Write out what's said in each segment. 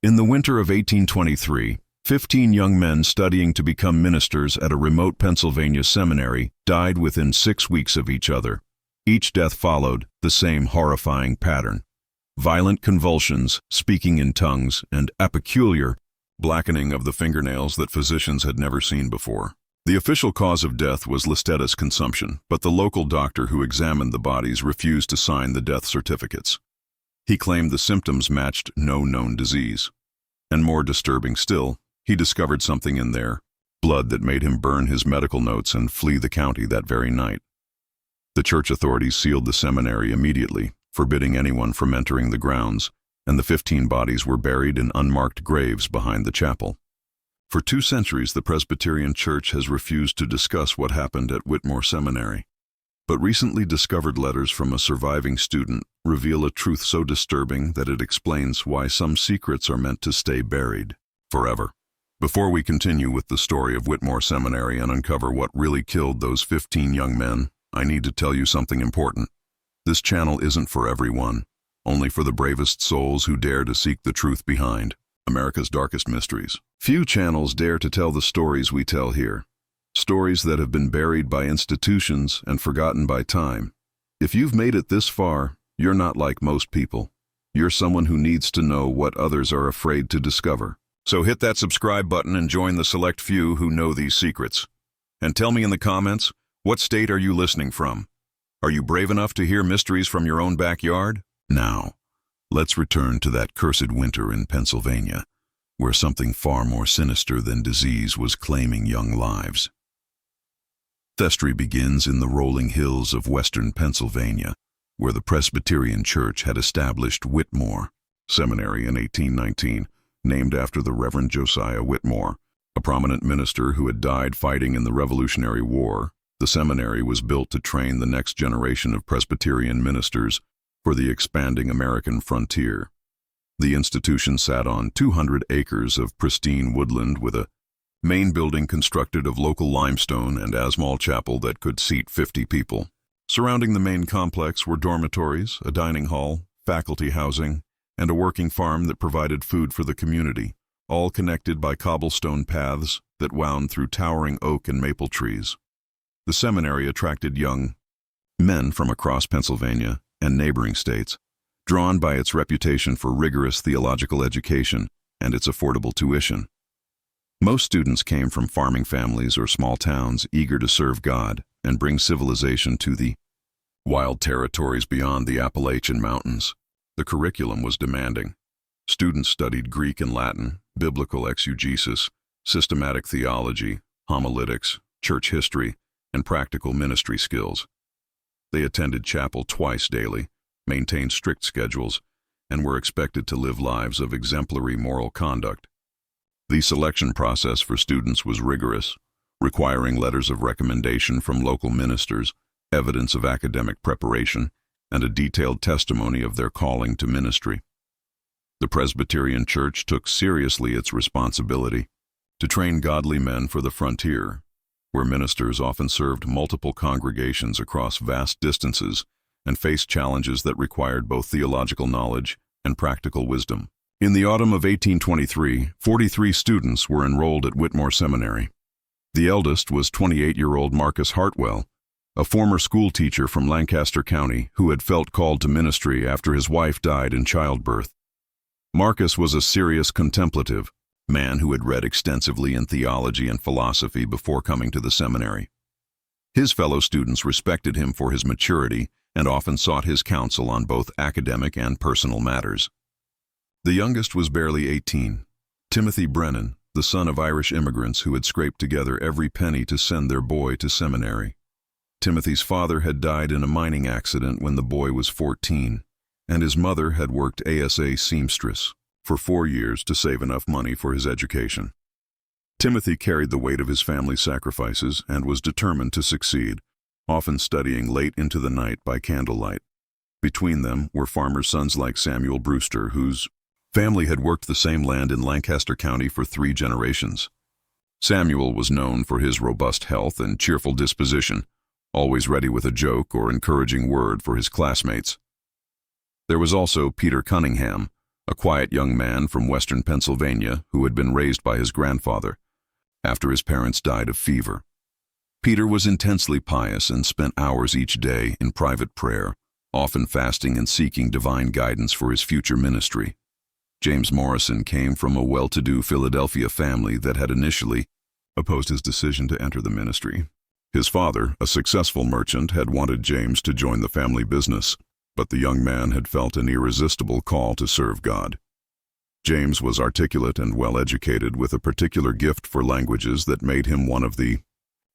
In the winter of 1823, 15 young men studying to become ministers at a remote Pennsylvania seminary died within 6 weeks of each other. Each death followed the same horrifying pattern: violent convulsions, speaking in tongues, and a peculiar blackening of the fingernails that physicians had never seen before. The official cause of death was Listetta's consumption, but the local doctor who examined the bodies refused to sign the death certificates. He claimed the symptoms matched no known disease. And more disturbing still, he discovered something in their blood that made him burn his medical notes and flee the county that very night. The church authorities sealed the seminary immediately, forbidding anyone from entering the grounds, and the 15 bodies were buried in unmarked graves behind the chapel. For 2 centuries, the Presbyterian Church has refused to discuss what happened at Whitmore Seminary. But recently discovered letters from a surviving student reveal a truth so disturbing that it explains why some secrets are meant to stay buried forever. Before we continue with the story of Whitmore Seminary and uncover what really killed those 15 young men, I need to tell you something important. This channel isn't for everyone, only for the bravest souls who dare to seek the truth behind America's darkest mysteries. Few channels dare to tell the stories we tell here. Stories that have been buried by institutions and forgotten by time. If you've made it this far, you're not like most people. You're someone who needs to know what others are afraid to discover. So hit that subscribe button and join the select few who know these secrets. And tell me in the comments, what state are you listening from? Are you brave enough to hear mysteries from your own backyard? Now, let's return to that cursed winter in Pennsylvania, where something far more sinister than disease was claiming young lives. History begins in the rolling hills of western Pennsylvania, where the Presbyterian Church had established Whitmore Seminary in 1819, named after the Reverend Josiah Whitmore, a prominent minister who had died fighting in the Revolutionary War. The seminary was built to train the next generation of Presbyterian ministers for the expanding American frontier. The institution sat on 200 acres of pristine woodland with a main building constructed of local limestone and a small chapel that could seat 50 people. Surrounding the main complex were dormitories, a dining hall, faculty housing, and a working farm that provided food for the community, all connected by cobblestone paths that wound through towering oak and maple trees. The seminary attracted young men from across Pennsylvania and neighboring states, drawn by its reputation for rigorous theological education and its affordable tuition. Most students came from farming families or small towns eager to serve God and bring civilization to the wild territories beyond the Appalachian Mountains. The curriculum was demanding. Students studied Greek and Latin, biblical exegesis, systematic theology, homiletics, church history, and practical ministry skills. They attended chapel twice daily, maintained strict schedules, and were expected to live lives of exemplary moral conduct. The selection process for students was rigorous, requiring letters of recommendation from local ministers, evidence of academic preparation, and a detailed testimony of their calling to ministry. The Presbyterian Church took seriously its responsibility to train godly men for the frontier, where ministers often served multiple congregations across vast distances and faced challenges that required both theological knowledge and practical wisdom. In the autumn of 1823, 43 students were enrolled at Whitmore Seminary. The eldest was 28-year-old Marcus Hartwell, a former school teacher from Lancaster County who had felt called to ministry after his wife died in childbirth. Marcus was a serious contemplative man who had read extensively in theology and philosophy before coming to the seminary. His fellow students respected him for his maturity and often sought his counsel on both academic and personal matters. The youngest was barely 18, Timothy Brennan, the son of Irish immigrants who had scraped together every penny to send their boy to seminary. Timothy's father had died in a mining accident when the boy was 14, and his mother had worked ASA seamstress for 4 years to save enough money for his education. Timothy carried the weight of his family's sacrifices and was determined to succeed, often studying late into the night by candlelight. Between them were farmers' sons like Samuel Brewster, whose family had worked the same land in Lancaster County for 3 generations. Samuel was known for his robust health and cheerful disposition, always ready with a joke or encouraging word for his classmates. There was also Peter Cunningham, a quiet young man from western Pennsylvania who had been raised by his grandfather after his parents died of fever. Peter was intensely pious and spent hours each day in private prayer, often fasting and seeking divine guidance for his future ministry. James Morrison came from a well-to-do Philadelphia family that had initially opposed his decision to enter the ministry. His father, a successful merchant, had wanted James to join the family business, but the young man had felt an irresistible call to serve God. James was articulate and well-educated, with a particular gift for languages that made him one of the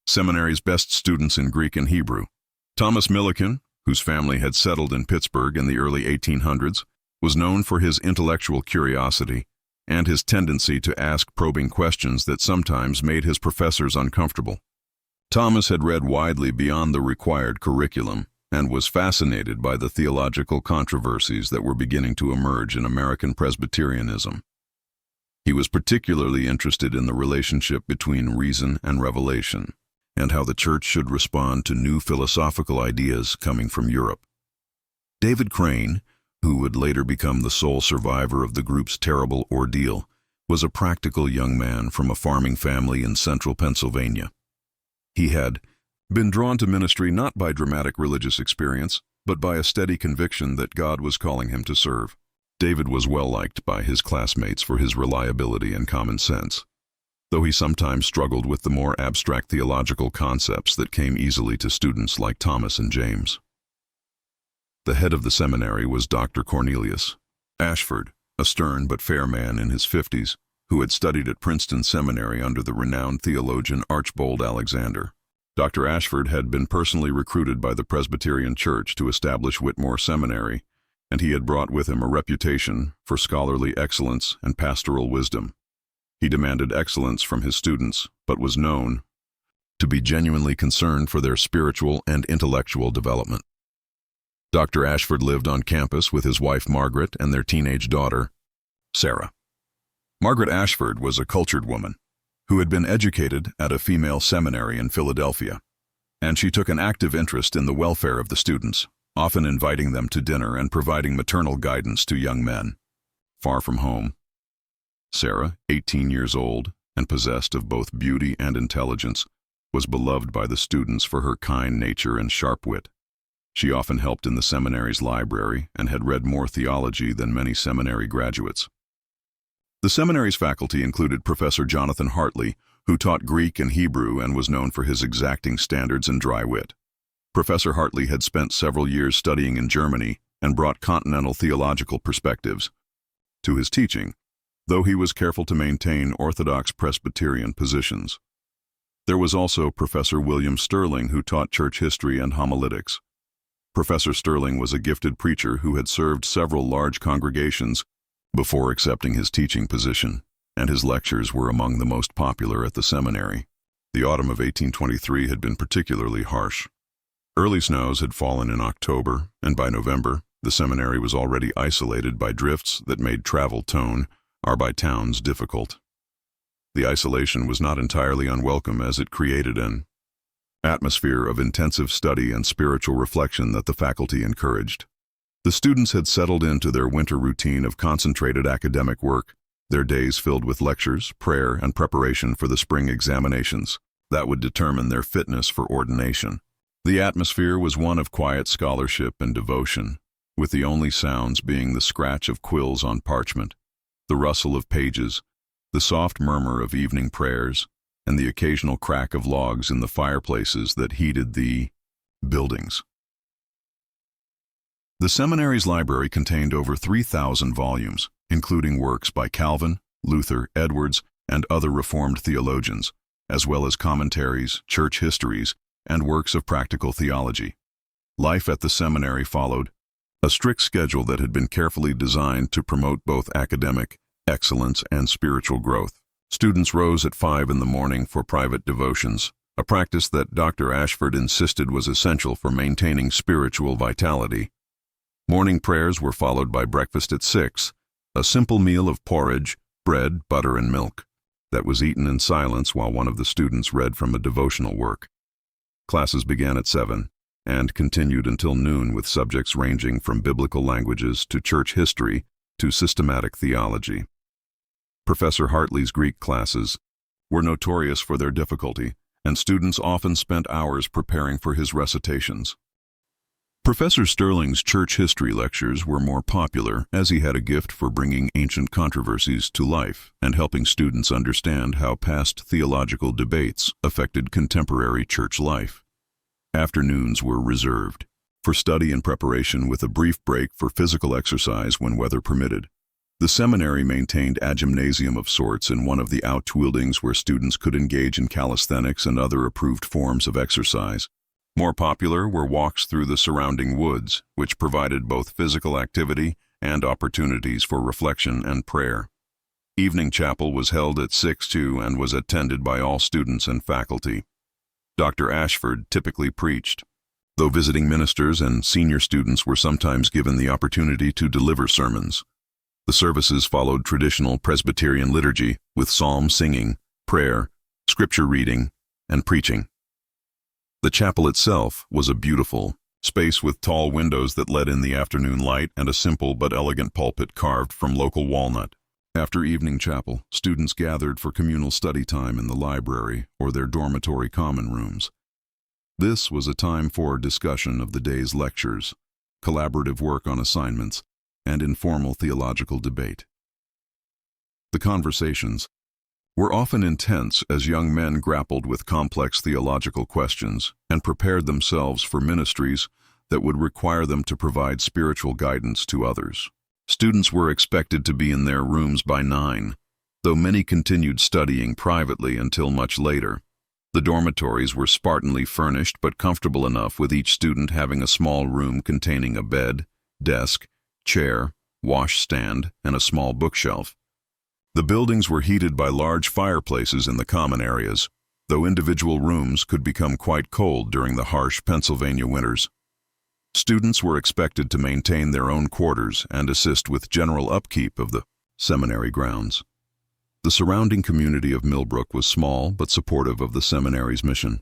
seminary's best students in Greek and Hebrew. Thomas Millikan, whose family had settled in Pittsburgh in the early 1800s, was known for his intellectual curiosity and his tendency to ask probing questions that sometimes made his professors uncomfortable. Thomas had read widely beyond the required curriculum and was fascinated by the theological controversies that were beginning to emerge in American Presbyterianism. He was particularly interested in the relationship between reason and revelation, and how the church should respond to new philosophical ideas coming from Europe. David Crane, who would later become the sole survivor of the group's terrible ordeal, was a practical young man from a farming family in central Pennsylvania. He had been drawn to ministry not by dramatic religious experience, but by a steady conviction that God was calling him to serve. David was well liked by his classmates for his reliability and common sense, though he sometimes struggled with the more abstract theological concepts that came easily to students like Thomas and James. The head of the seminary was Dr. Cornelius Ashford, a stern but fair man in his 50s, who had studied at Princeton Seminary under the renowned theologian Archbold Alexander. Dr. Ashford had been personally recruited by the Presbyterian Church to establish Whitmore Seminary, and he had brought with him a reputation for scholarly excellence and pastoral wisdom. He demanded excellence from his students, but was known to be genuinely concerned for their spiritual and intellectual development. Dr. Ashford lived on campus with his wife Margaret and their teenage daughter, Sarah. Margaret Ashford was a cultured woman who had been educated at a female seminary in Philadelphia, and she took an active interest in the welfare of the students, often inviting them to dinner and providing maternal guidance to young men. Far from home, Sarah, 18 years old and possessed of both beauty and intelligence, was beloved by the students for her kind nature and sharp wit. She often helped in the seminary's library and had read more theology than many seminary graduates. The seminary's faculty included Professor Jonathan Hartley, who taught Greek and Hebrew and was known for his exacting standards and dry wit. Professor Hartley had spent several years studying in Germany and brought continental theological perspectives to his teaching, though he was careful to maintain Orthodox Presbyterian positions. There was also Professor William Sterling, who taught church history and homiletics. Professor Sterling was a gifted preacher who had served several large congregations before accepting his teaching position, and his lectures were among the most popular at the seminary. The autumn of 1823 had been particularly harsh. Early snows had fallen in October, and by November, the seminary was already isolated by drifts that made travel by towns difficult. The isolation was not entirely unwelcome, as it created an atmosphere of intensive study and spiritual reflection that the faculty encouraged. The students had settled into their winter routine of concentrated academic work, their days filled with lectures, prayer, and preparation for the spring examinations that would determine their fitness for ordination. The atmosphere was one of quiet scholarship and devotion, with the only sounds being the scratch of quills on parchment, the rustle of pages, the soft murmur of evening prayers, and the occasional crack of logs in the fireplaces that heated the buildings. The seminary's library contained over 3,000 volumes, including works by Calvin, Luther, Edwards, and other Reformed theologians, as well as commentaries, church histories, and works of practical theology. Life at the seminary followed a strict schedule that had been carefully designed to promote both academic excellence and spiritual growth. Students rose at 5 in the morning for private devotions, a practice that Dr. Ashford insisted was essential for maintaining spiritual vitality. Morning prayers were followed by breakfast at 6, a simple meal of porridge, bread, butter, and milk, that was eaten in silence while one of the students read from a devotional work. Classes began at 7 and continued until noon, with subjects ranging from biblical languages to church history to systematic theology. Professor Hartley's Greek classes were notorious for their difficulty, and students often spent hours preparing for his recitations. Professor Sterling's church history lectures were more popular, as he had a gift for bringing ancient controversies to life and helping students understand how past theological debates affected contemporary church life. Afternoons were reserved for study and preparation, with a brief break for physical exercise when weather permitted. The seminary maintained a gymnasium of sorts in one of the outbuildings where students could engage in calisthenics and other approved forms of exercise. More popular were walks through the surrounding woods, which provided both physical activity and opportunities for reflection and prayer. Evening chapel was held at 6:00 and was attended by all students and faculty. Dr. Ashford typically preached, though visiting ministers and senior students were sometimes given the opportunity to deliver sermons. The services followed traditional Presbyterian liturgy, with psalm singing, prayer, scripture reading, and preaching. The chapel itself was a beautiful space with tall windows that let in the afternoon light and a simple but elegant pulpit carved from local walnut. After evening chapel, students gathered for communal study time in the library or their dormitory common rooms. This was a time for discussion of the day's lectures, collaborative work on assignments, and informal theological debate. The conversations were often intense as young men grappled with complex theological questions and prepared themselves for ministries that would require them to provide spiritual guidance to others. Students were expected to be in their rooms by 9, though many continued studying privately until much later. The dormitories were spartanly furnished but comfortable enough, with each student having a small room containing a bed, desk, chair, washstand, and a small bookshelf. The buildings were heated by large fireplaces in the common areas, though individual rooms could become quite cold during the harsh Pennsylvania winters. Students were expected to maintain their own quarters and assist with general upkeep of the seminary grounds. The surrounding community of Millbrook was small but supportive of the seminary's mission.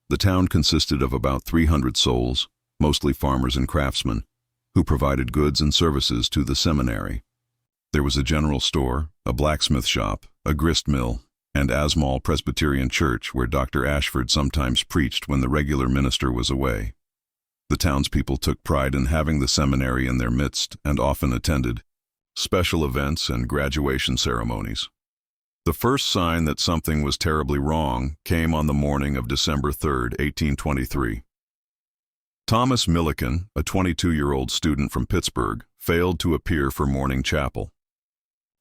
The town consisted of about 300 souls, mostly farmers and craftsmen, who provided goods and services to the seminary. There was a general store, a blacksmith shop, a grist mill, and Asmal Presbyterian Church, where Dr. Ashford sometimes preached when the regular minister was away. The townspeople took pride in having the seminary in their midst and often attended special events and graduation ceremonies. The first sign that something was terribly wrong came on the morning of December 3, 1823. Thomas Milliken, a 22-year-old student from Pittsburgh, failed to appear for morning chapel.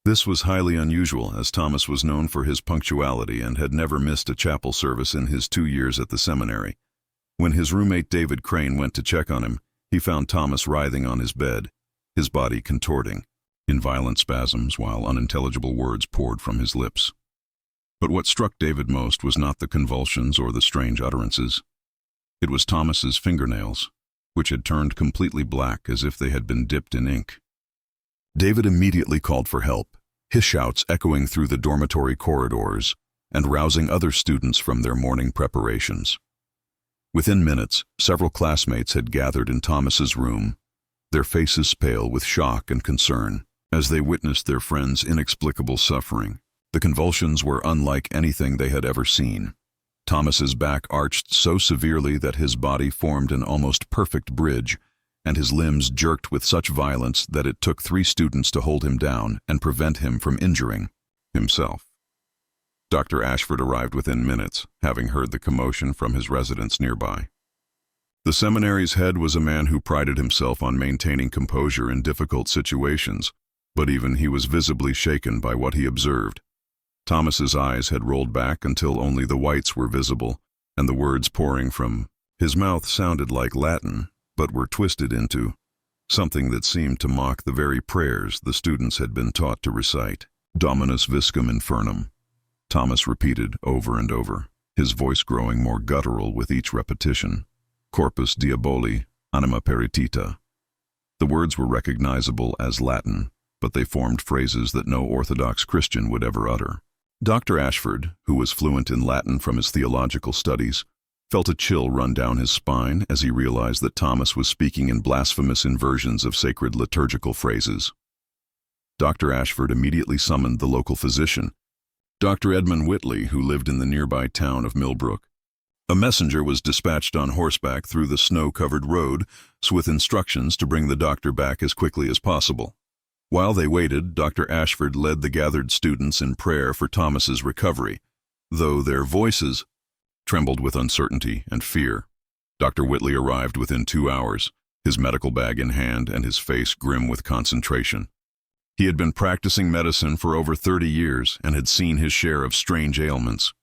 This was highly unusual, as Thomas was known for his punctuality and had never missed a chapel service in his 2 years at the seminary. When his roommate David Crane went to check on him, he found Thomas writhing on his bed, his body contorting in violent spasms while unintelligible words poured from his lips. But what struck David most was not the convulsions or the strange utterances. It was Thomas's fingernails, which had turned completely black as if they had been dipped in ink. David immediately called for help, his shouts echoing through the dormitory corridors and rousing other students from their morning preparations. Within minutes, several classmates had gathered in Thomas's room, their faces pale with shock and concern as they witnessed their friend's inexplicable suffering. The convulsions were unlike anything they had ever seen. Thomas's back arched so severely that his body formed an almost perfect bridge, and his limbs jerked with such violence that it took 3 students to hold him down and prevent him from injuring himself. Dr. Ashford arrived within minutes, having heard the commotion from his residence nearby. The seminary's head was a man who prided himself on maintaining composure in difficult situations, but even he was visibly shaken by what he observed. Thomas's eyes had rolled back until only the whites were visible, and the words pouring from his mouth sounded like Latin, but were twisted into something that seemed to mock the very prayers the students had been taught to recite. Dominus viscum infernum, Thomas repeated over and over, his voice growing more guttural with each repetition. Corpus diaboli, anima peritita. The words were recognizable as Latin, but they formed phrases that no Orthodox Christian would ever utter. Dr. Ashford, who was fluent in Latin from his theological studies, felt a chill run down his spine as he realized that Thomas was speaking in blasphemous inversions of sacred liturgical phrases. Dr. Ashford immediately summoned the local physician, Dr. Edmund Whitley, who lived in the nearby town of Millbrook. A messenger was dispatched on horseback through the snow-covered road, with instructions to bring the doctor back as quickly as possible. While they waited, Dr. Ashford led the gathered students in prayer for Thomas's recovery, though their voices trembled with uncertainty and fear. Dr. Whitley arrived within 2 hours, his medical bag in hand and his face grim with concentration. He had been practicing medicine for over 30 years and had seen his share of strange ailments.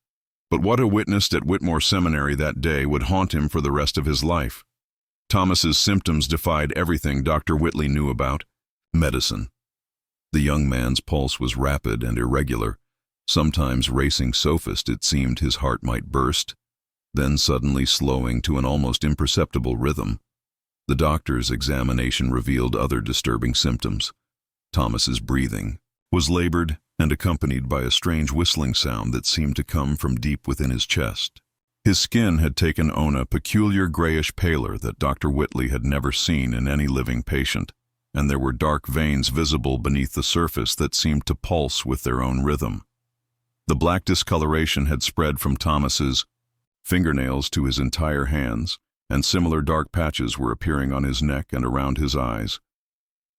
But what he witnessed at Whitmore Seminary that day would haunt him for the rest of his life. Thomas's symptoms defied everything Dr. Whitley knew about medicine. The young man's pulse was rapid and irregular, sometimes racing so fast it seemed his heart might burst, then suddenly slowing to an almost imperceptible rhythm. The doctor's examination revealed other disturbing symptoms. Thomas's breathing was labored and accompanied by a strange whistling sound that seemed to come from deep within his chest. His skin had taken on a peculiar grayish pallor that Dr. Whitley had never seen in any living patient, and there were dark veins visible beneath the surface that seemed to pulse with their own rhythm. The black discoloration had spread from Thomas's fingernails to his entire hands, and similar dark patches were appearing on his neck and around his eyes.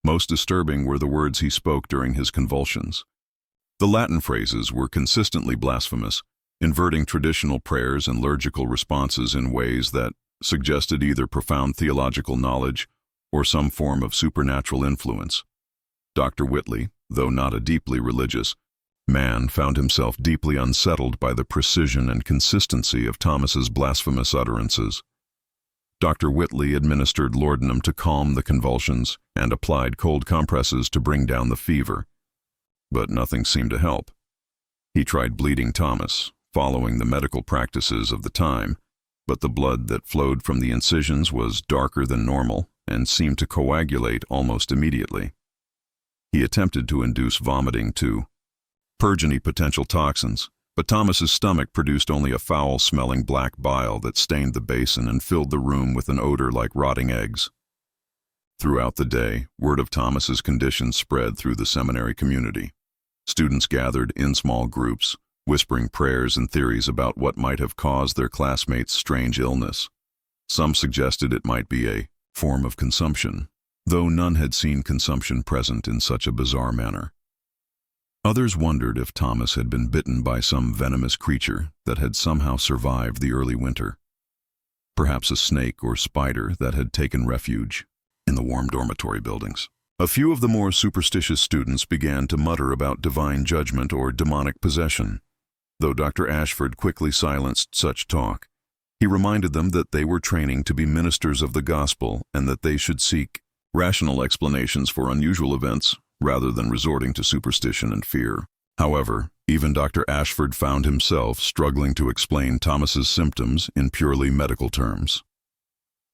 Most disturbing were the words he spoke during his convulsions. The Latin phrases were consistently blasphemous, inverting traditional prayers and liturgical responses in ways that suggested either profound theological knowledge or some form of supernatural influence. Dr. Whitley, though not a deeply religious man, found himself deeply unsettled by the precision and consistency of Thomas's blasphemous utterances. Dr. Whitley administered laudanum to calm the convulsions and applied cold compresses to bring down the fever. But nothing seemed to help. He tried bleeding Thomas, following the medical practices of the time, but the blood that flowed from the incisions was darker than normal and seemed to coagulate almost immediately. He attempted to induce vomiting to purge any potential toxins, but Thomas's stomach produced only a foul-smelling black bile that stained the basin and filled the room with an odor like rotting eggs. Throughout the day, word of Thomas's condition spread through the seminary community. Students gathered in small groups, whispering prayers and theories about what might have caused their classmates' strange illness. Some suggested it might be a form of consumption, though none had seen consumption present in such a bizarre manner. Others wondered if Thomas had been bitten by some venomous creature that had somehow survived the early winter. Perhaps a snake or spider that had taken refuge in the warm dormitory buildings. A few of the more superstitious students began to mutter about divine judgment or demonic possession. Though Dr. Ashford quickly silenced such talk, he reminded them that they were training to be ministers of the gospel and that they should seek rational explanations for unusual events rather than resorting to superstition and fear. However, even Dr. Ashford found himself struggling to explain Thomas's symptoms in purely medical terms.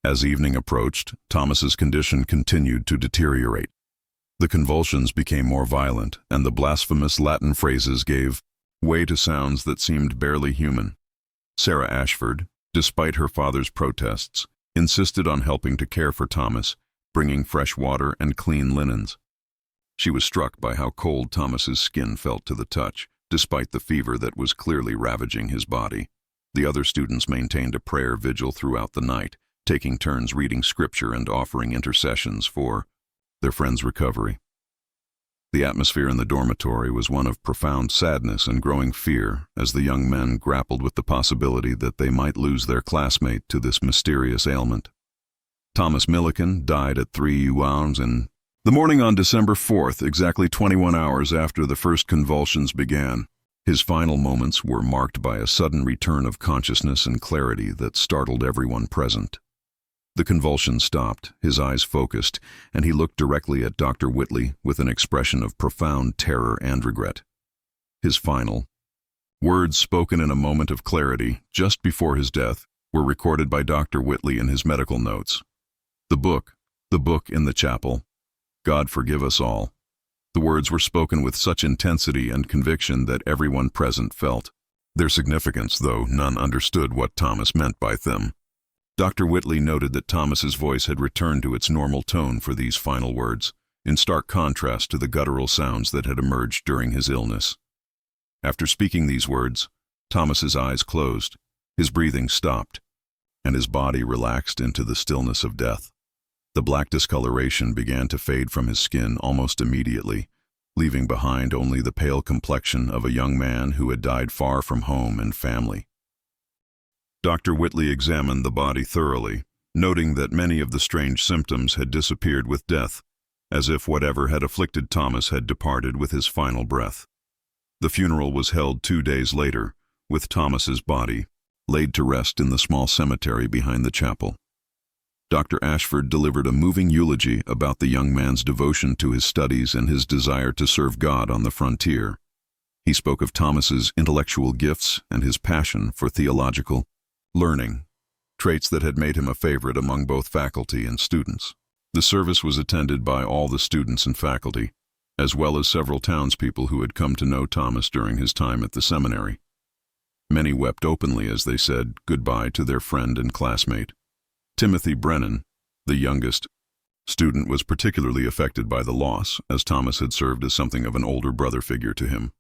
As evening approached, Thomas's condition continued to deteriorate. The convulsions became more violent, and the blasphemous Latin phrases gave way to sounds that seemed barely human. Sarah Ashford, despite her father's protests, insisted on helping to care for Thomas, bringing fresh water and clean linens. She was struck by how cold Thomas's skin felt to the touch, despite the fever that was clearly ravaging his body. The other students maintained a prayer vigil throughout the night, taking turns reading scripture and offering intercessions for their friend's recovery. The atmosphere in the dormitory was one of profound sadness and growing fear as the young men grappled with the possibility that they might lose their classmate to this mysterious ailment. Thomas Milliken died at 3 hours in the morning on December 4th, exactly 21 hours after the first convulsions began. His final moments were marked by a sudden return of consciousness and clarity that startled everyone present. The convulsion stopped, his eyes focused, and he looked directly at Dr. Whitley with an expression of profound terror and regret. His final words, spoken in a moment of clarity just before his death, were recorded by Dr. Whitley in his medical notes. The book in the chapel, God forgive us all. The words were spoken with such intensity and conviction that everyone present felt their significance, though none understood what Thomas meant by them. Dr. Whitley noted that Thomas's voice had returned to its normal tone for these final words. in stark contrast to the guttural sounds that had emerged during his illness. After speaking these words, Thomas's eyes closed, his breathing stopped, and his body relaxed into the stillness of death. The black discoloration began to fade from his skin almost immediately, leaving behind only the pale complexion of a young man who had died far from home and family. Dr. Whitley examined the body thoroughly, noting that many of the strange symptoms had disappeared with death, as if whatever had afflicted Thomas had departed with his final breath. The funeral was held 2 days later, with Thomas's body laid to rest in the small cemetery behind the chapel. Dr. Ashford delivered a moving eulogy about the young man's devotion to his studies and his desire to serve God on the frontier. He spoke of Thomas's intellectual gifts and his passion for theological learning, traits that had made him a favorite among both faculty and students. The service was attended by all the students and faculty, as well as several townspeople who had come to know Thomas during his time at the seminary. Many wept openly as they said goodbye to their friend and classmate. Timothy Brennan, the youngest student, was particularly affected by the loss, as Thomas had served as something of an older brother figure to him.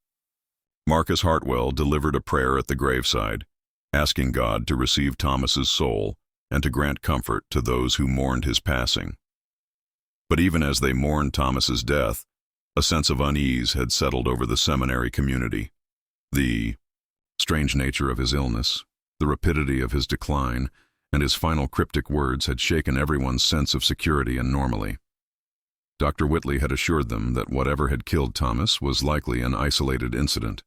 Marcus Hartwell delivered a prayer at the graveside, asking God to receive Thomas's soul and to grant comfort to those who mourned his passing. But even as they mourned Thomas's death, a sense of unease had settled over the seminary community. The strange nature of his illness, the rapidity of his decline, and his final cryptic words had shaken everyone's sense of security and normalcy. Dr. Whitley had assured them that whatever had killed Thomas was likely an isolated incident,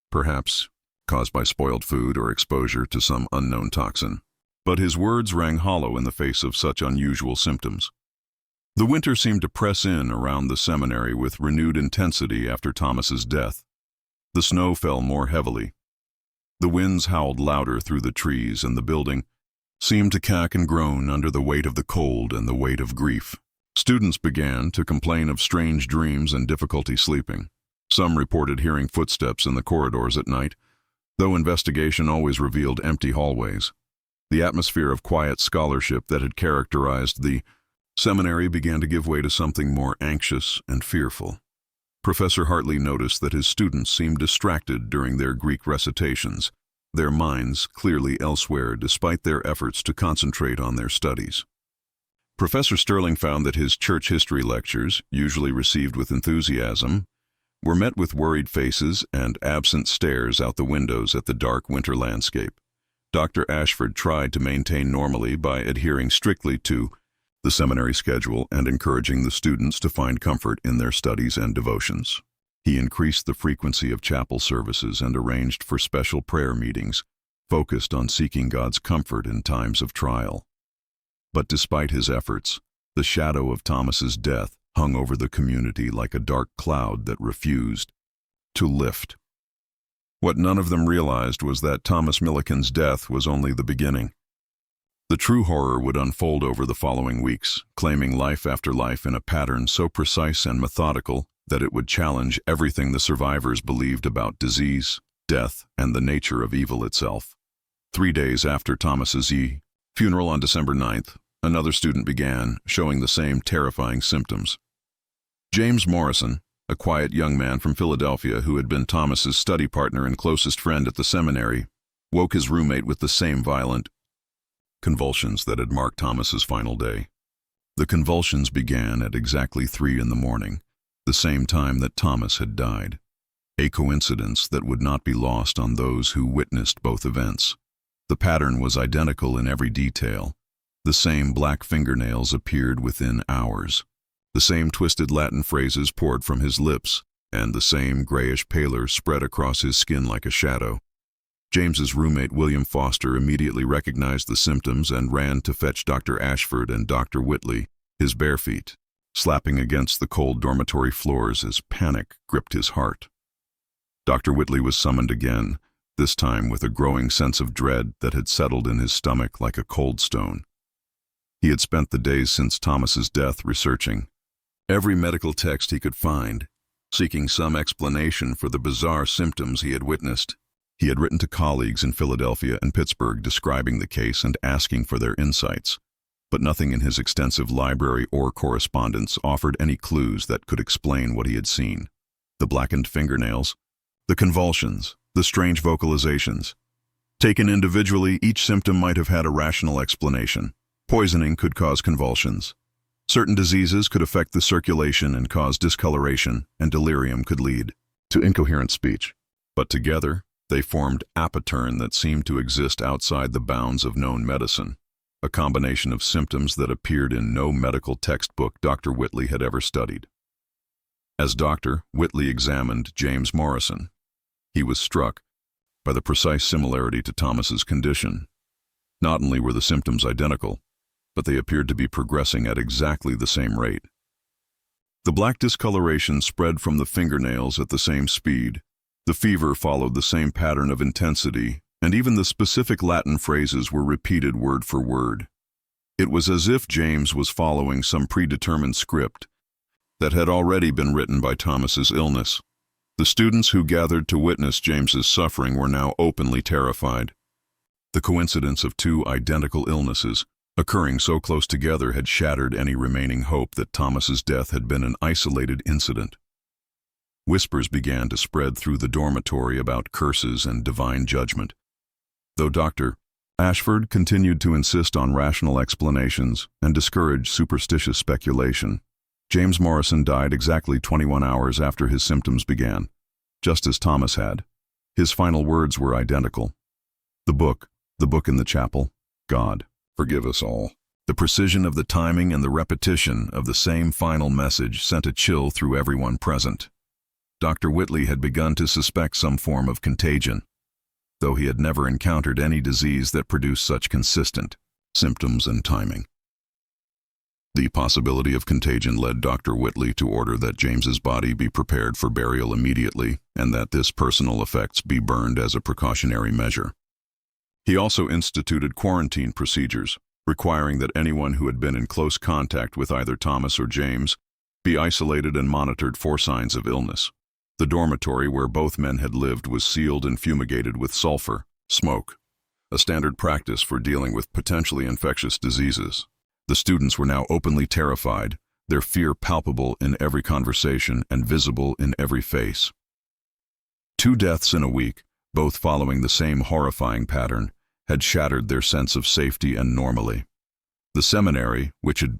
perhaps caused by spoiled food or exposure to some unknown toxin. But his words rang hollow in the face of such unusual symptoms. The winter seemed to press in around the seminary with renewed intensity after Thomas's death. The snow fell more heavily. The winds howled louder through the trees, and the building seemed to cack and groan under the weight of the cold and the weight of grief. Students began to complain of strange dreams and difficulty sleeping. Some reported hearing footsteps in the corridors at night, though investigation always revealed empty hallways. The atmosphere of quiet scholarship that had characterized the seminary began to give way to something more anxious and fearful. Professor Hartley noticed that his students seemed distracted during their Greek recitations, their minds clearly elsewhere despite their efforts to concentrate on their studies. Professor Sterling found that his church history lectures, usually received with enthusiasm, were met with worried faces and absent stares out the windows at the dark winter landscape. Dr. Ashford tried to maintain normalcy by adhering strictly to the seminary schedule and encouraging the students to find comfort in their studies and devotions. He increased the frequency of chapel services and arranged for special prayer meetings, focused on seeking God's comfort in times of trial. But despite his efforts, the shadow of Thomas's death hung over the community like a dark cloud that refused to lift. What none of them realized was that Thomas Milliken's death was only the beginning. The true horror would unfold over the following weeks, claiming life after life in a pattern so precise and methodical that it would challenge everything the survivors believed about disease, death, and the nature of evil itself. 3 days after Thomas's funeral on December 9th, another student began, showing the same terrifying symptoms. James Morrison, a quiet young man from Philadelphia who had been Thomas's study partner and closest friend at the seminary, woke his roommate with the same violent convulsions that had marked Thomas's final day. The convulsions began at exactly 3 in the morning, the same time that Thomas had died, a coincidence that would not be lost on those who witnessed both events. The pattern was identical in every detail. The same black fingernails appeared within hours. The same twisted Latin phrases poured from his lips, and the same grayish pallor spread across his skin like a shadow. James's roommate, William Foster, immediately recognized the symptoms and ran to fetch Dr. Ashford and Dr. Whitley, his bare feet slapping against the cold dormitory floors as panic gripped his heart. Dr. Whitley was summoned again, this time with a growing sense of dread that had settled in his stomach like a cold stone. He had spent the days since Thomas's death researching every medical text he could find, seeking some explanation for the bizarre symptoms he had witnessed. He had written to colleagues in Philadelphia and Pittsburgh describing the case and asking for their insights. but nothing in his extensive library or correspondence offered any clues that could explain what he had seen. The blackened fingernails, the convulsions, the strange vocalizations. Taken individually, each symptom might have had a rational explanation. Poisoning could cause convulsions. Certain diseases could affect the circulation and cause discoloration, and delirium could lead to incoherent speech. But together, they formed a pattern that seemed to exist outside the bounds of known medicine, a combination of symptoms that appeared in no medical textbook Dr. Whitley had ever studied. As doctor, Whitley examined James Morrison. He was struck by the precise similarity to Thomas's condition. Not only were the symptoms identical, but they appeared to be progressing at exactly the same rate. The black discoloration spread from the fingernails at the same speed. The fever followed the same pattern of intensity, and even the specific Latin phrases were repeated word for word. It was as if James was following some predetermined script that had already been written by Thomas's illness. The students who gathered to witness James's suffering were now openly terrified. The coincidence of two identical illnesses occurring so close together had shattered any remaining hope that Thomas's death had been an isolated incident. Whispers began to spread through the dormitory about curses and divine judgment. Though Dr. Ashford continued to insist on rational explanations and discourage superstitious speculation, James Morrison died exactly 21 hours after his symptoms began, just as Thomas had. His final words were identical. The book in the chapel, God, forgive us all. The precision of the timing and the repetition of the same final message sent a chill through everyone present. Dr. Whitley had begun to suspect some form of contagion, though he had never encountered any disease that produced such consistent symptoms and timing. The possibility of contagion led Dr. Whitley to order that James's body be prepared for burial immediately and that his personal effects be burned as a precautionary measure. He also instituted quarantine procedures, requiring that anyone who had been in close contact with either Thomas or James be isolated and monitored for signs of illness. The dormitory where both men had lived was sealed and fumigated with sulfur, smoke, a standard practice for dealing with potentially infectious diseases. The students were now openly terrified, their fear palpable in every conversation and visible in every face. 2 deaths in a week, both following the same horrifying pattern, had shattered their sense of safety and normalcy. The seminary, which had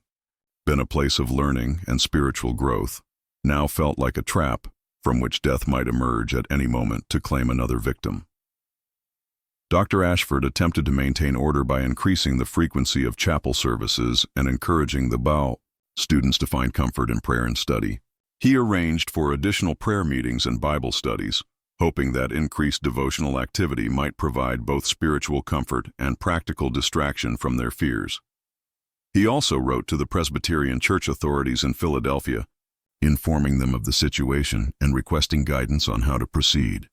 been a place of learning and spiritual growth, now felt like a trap from which death might emerge at any moment to claim another victim. Dr. Ashford attempted to maintain order by increasing the frequency of chapel services and encouraging the students to find comfort in prayer and study. He arranged for additional prayer meetings and Bible studies, hoping that increased devotional activity might provide both spiritual comfort and practical distraction from their fears. He also wrote to the Presbyterian Church authorities in Philadelphia, informing them of the situation and requesting guidance on how to proceed.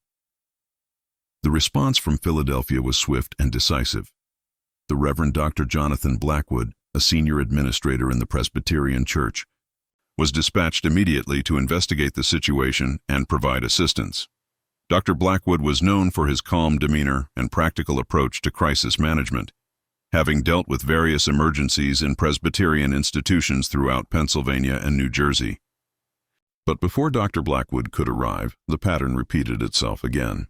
The response from Philadelphia was swift and decisive. The Reverend Dr. Jonathan Blackwood, a senior administrator in the Presbyterian Church, was dispatched immediately to investigate the situation and provide assistance. Dr. Blackwood was known for his calm demeanor and practical approach to crisis management, having dealt with various emergencies in Presbyterian institutions throughout Pennsylvania and New Jersey. But before Dr. Blackwood could arrive, the pattern repeated itself again.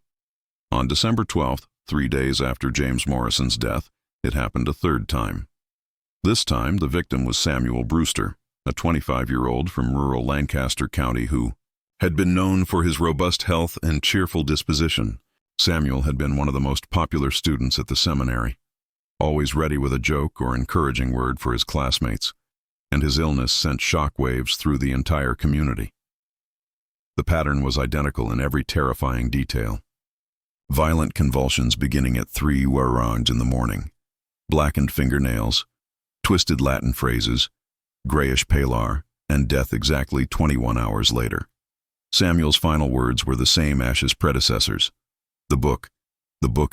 On December 12th, 3 days after James Morrison's death, it happened a third time. This time, the victim was Samuel Brewster, a 25-year-old from rural Lancaster County who had been known for his robust health and cheerful disposition. Samuel had been one of the most popular students at the seminary, always ready with a joke or encouraging word for his classmates, and his illness sent shockwaves through the entire community. The pattern was identical in every terrifying detail. Violent convulsions beginning at 3 around in the morning, blackened fingernails, twisted Latin phrases, grayish pallor, and death exactly 21 hours later. Samuel's final words were the same as his predecessors. The book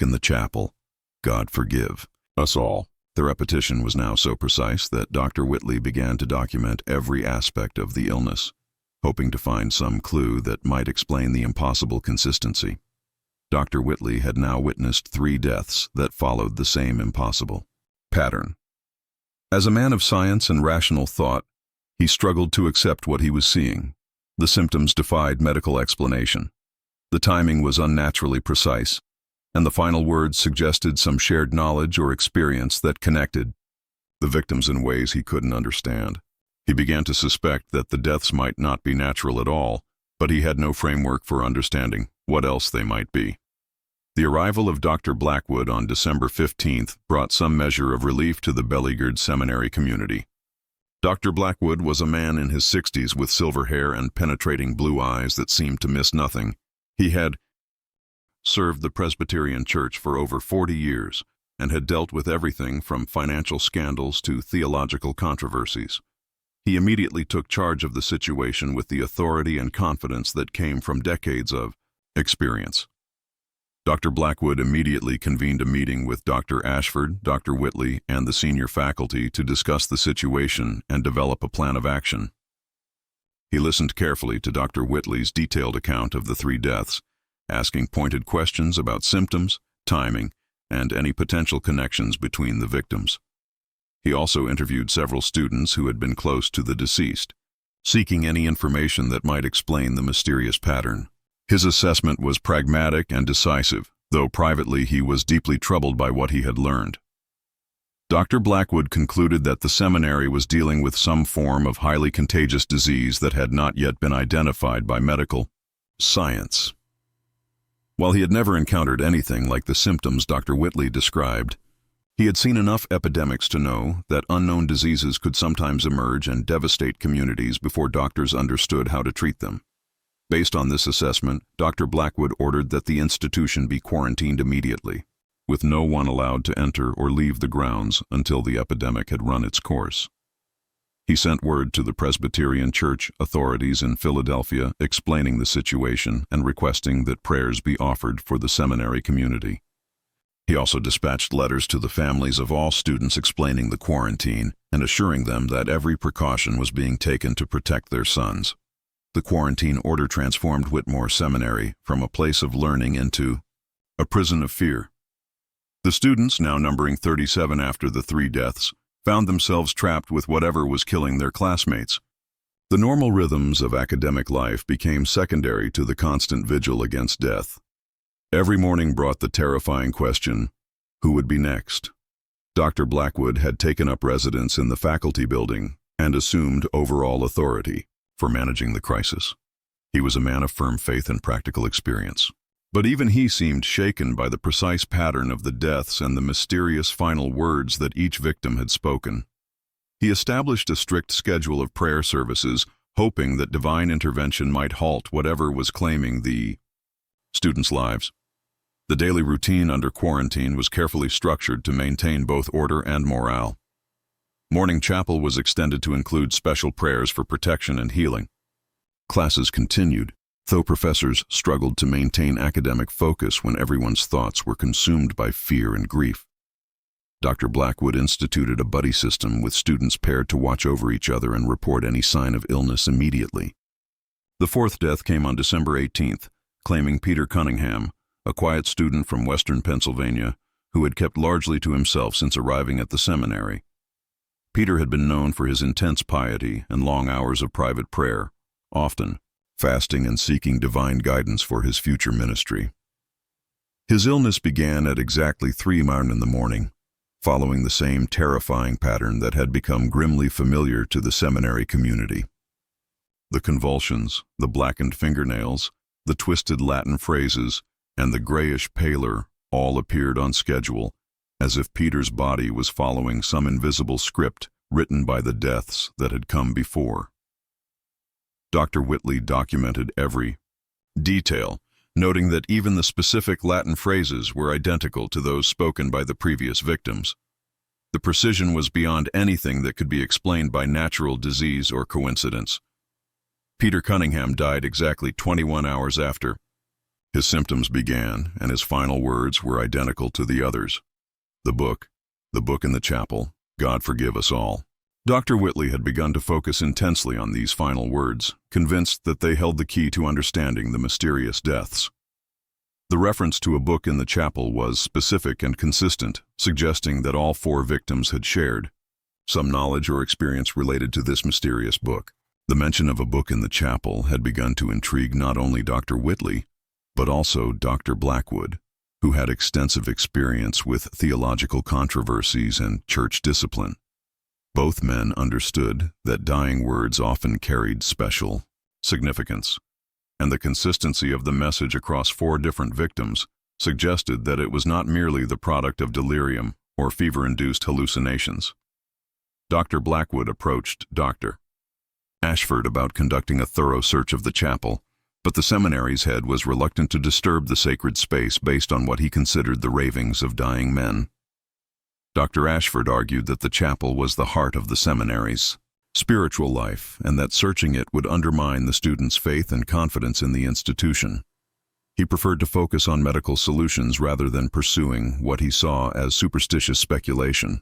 in the chapel, God forgive us all. The repetition was now so precise that Dr. Whitley began to document every aspect of the illness, hoping to find some clue that might explain the impossible consistency. Dr. Whitley had now witnessed 3 deaths that followed the same impossible pattern. As a man of science and rational thought, he struggled to accept what he was seeing. The symptoms defied medical explanation. The timing was unnaturally precise, and the final words suggested some shared knowledge or experience that connected the victims in ways he couldn't understand. He began to suspect that the deaths might not be natural at all, but he had no framework for understanding what else they might be. The arrival of Dr. Blackwood on December 15th brought some measure of relief to the beleaguered seminary community. Dr. Blackwood was a man in his 60s with silver hair and penetrating blue eyes that seemed to miss nothing. He had served the Presbyterian Church for over 40 years and had dealt with everything from financial scandals to theological controversies. He immediately took charge of the situation with the authority and confidence that came from decades of experience. Dr. Blackwood immediately convened a meeting with Dr. Ashford, Dr. Whitley, and the senior faculty to discuss the situation and develop a plan of action. He listened carefully to Dr. Whitley's detailed account of the 3 deaths, asking pointed questions about symptoms, timing, and any potential connections between the victims. He also interviewed several students who had been close to the deceased, seeking any information that might explain the mysterious pattern. His assessment was pragmatic and decisive, though privately he was deeply troubled by what he had learned. Dr. Blackwood concluded that the seminary was dealing with some form of highly contagious disease that had not yet been identified by medical science. While he had never encountered anything like the symptoms Dr. Whitley described, he had seen enough epidemics to know that unknown diseases could sometimes emerge and devastate communities before doctors understood how to treat them. Based on this assessment, Dr. Blackwood ordered that the institution be quarantined immediately, with no one allowed to enter or leave the grounds until the epidemic had run its course. He sent word to the Presbyterian Church authorities in Philadelphia explaining the situation and requesting that prayers be offered for the seminary community. He also dispatched letters to the families of all students explaining the quarantine and assuring them that every precaution was being taken to protect their sons. The quarantine order transformed Whitmore Seminary from a place of learning into a prison of fear. The students, now numbering 37 after the 3 deaths, found themselves trapped with whatever was killing their classmates. The normal rhythms of academic life became secondary to the constant vigil against death. Every morning brought the terrifying question, who would be next? Dr. Blackwood had taken up residence in the faculty building and assumed overall authority for managing the crisis. He was a man of firm faith and practical experience. But even he seemed shaken by the precise pattern of the deaths and the mysterious final words that each victim had spoken. He established a strict schedule of prayer services, hoping that divine intervention might halt whatever was claiming the students' lives. The daily routine under quarantine was carefully structured to maintain both order and morale. Morning chapel was extended to include special prayers for protection and healing. Classes continued, though professors struggled to maintain academic focus when everyone's thoughts were consumed by fear and grief. Dr. Blackwood instituted a buddy system with students paired to watch over each other and report any sign of illness immediately. The 4th death came on December 18th, claiming Peter Cunningham, a quiet student from western Pennsylvania, who had kept largely to himself since arriving at the seminary. Peter had been known for his intense piety and long hours of private prayer, often fasting and seeking divine guidance for his future ministry. His illness began at exactly 3 in the morning, following the same terrifying pattern that had become grimly familiar to the seminary community. The convulsions, the blackened fingernails, the twisted Latin phrases, and the grayish pallor all appeared on schedule, as if Peter's body was following some invisible script written by the deaths that had come before. Dr. Whitley documented every detail, noting that even the specific Latin phrases were identical to those spoken by the previous victims. The precision was beyond anything that could be explained by natural disease or coincidence. Peter Cunningham died exactly 21 hours after. His symptoms began, and his final words were identical to the others. The book in the chapel, God forgive us all. Dr. Whitley had begun to focus intensely on these final words, convinced that they held the key to understanding the mysterious deaths. The reference to a book in the chapel was specific and consistent, suggesting that all 4 victims had shared some knowledge or experience related to this mysterious book. The mention of a book in the chapel had begun to intrigue not only Dr. Whitley, but also Dr. Blackwood, who had extensive experience with theological controversies and church discipline. Both men understood that dying words often carried special significance, and the consistency of the message across 4 different victims suggested that it was not merely the product of delirium or fever-induced hallucinations. Dr. Blackwood approached Dr. Ashford about conducting a thorough search of the chapel, but the seminary's head was reluctant to disturb the sacred space based on what he considered the ravings of dying men. Dr. Ashford argued that the chapel was the heart of the seminary's spiritual life, and that searching it would undermine the students' faith and confidence in the institution. He preferred to focus on medical solutions rather than pursuing what he saw as superstitious speculation.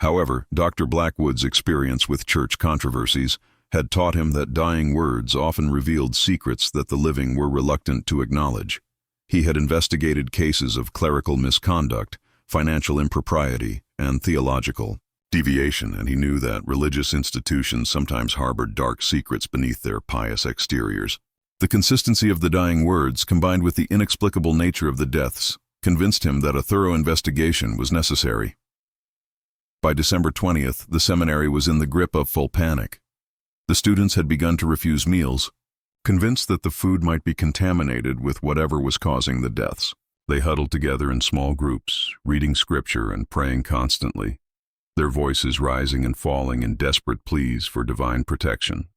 However, Dr. Blackwood's experience with church controversies had taught him that dying words often revealed secrets that the living were reluctant to acknowledge. He had investigated cases of clerical misconduct, financial impropriety, and theological deviation, and he knew that religious institutions sometimes harbored dark secrets beneath their pious exteriors. The consistency of the dying words, combined with the inexplicable nature of the deaths, convinced him that a thorough investigation was necessary. By December 20th, the seminary was in the grip of full panic. The students had begun to refuse meals, convinced that the food might be contaminated with whatever was causing the deaths. They huddled together in small groups, reading scripture and praying constantly, their voices rising and falling in desperate pleas for divine protection.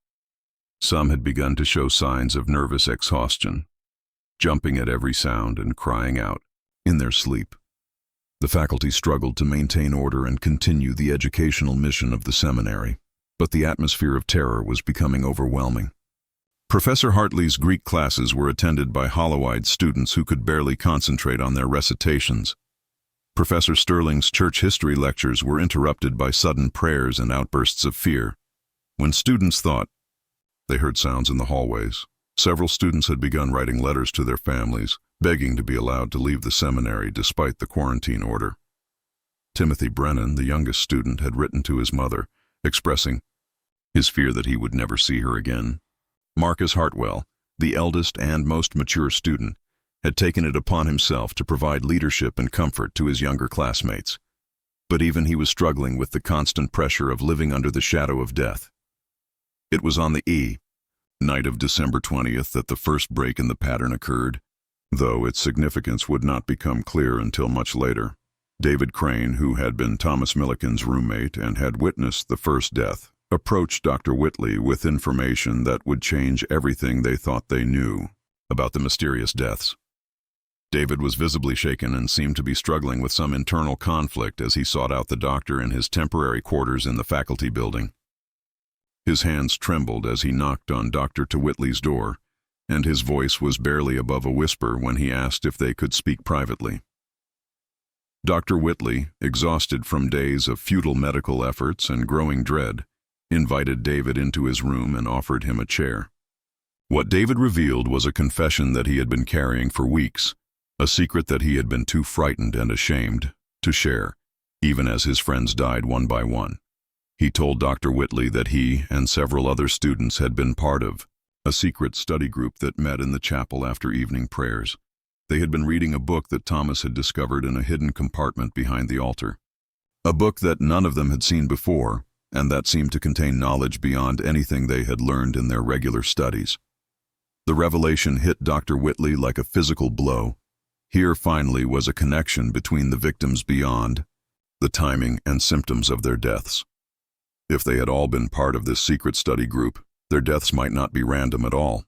Some had begun to show signs of nervous exhaustion, jumping at every sound and crying out in their sleep. The faculty struggled to maintain order and continue the educational mission of the seminary, but the atmosphere of terror was becoming overwhelming. Professor Hartley's Greek classes were attended by hollow-eyed students who could barely concentrate on their recitations. Professor Sterling's church history lectures were interrupted by sudden prayers and outbursts of fear. When students thought they heard sounds in the hallways, several students had begun writing letters to their families, begging to be allowed to leave the seminary despite the quarantine order. Timothy Brennan, the youngest student, had written to his mother, expressing his fear that he would never see her again. Marcus Hartwell, the eldest and most mature student, had taken it upon himself to provide leadership and comfort to his younger classmates. But even he was struggling with the constant pressure of living under the shadow of death. It was on the night of December 20th that the first break in the pattern occurred, though its significance would not become clear until much later. David Crane, who had been Thomas Milliken's roommate and had witnessed the first death, approached Dr. Whitley with information that would change everything they thought they knew about the mysterious deaths. David was visibly shaken and seemed to be struggling with some internal conflict as he sought out the doctor in his temporary quarters in the faculty building. His hands trembled as he knocked on Dr. Whitley's door, and his voice was barely above a whisper when he asked if they could speak privately. Dr. Whitley, exhausted from days of futile medical efforts and growing dread, invited David into his room and offered him a chair. What David revealed was a confession that he had been carrying for weeks, a secret that he had been too frightened and ashamed to share, even as his friends died one by one. He told Dr. Whitley that he and several other students had been part of a secret study group that met in the chapel after evening prayers. They had been reading a book that Thomas had discovered in a hidden compartment behind the altar. A book that none of them had seen before, and that seemed to contain knowledge beyond anything they had learned in their regular studies. The revelation hit Dr. Whitley like a physical blow. Here finally was a connection between the victims beyond the timing and symptoms of their deaths. If they had all been part of this secret study group, their deaths might not be random at all.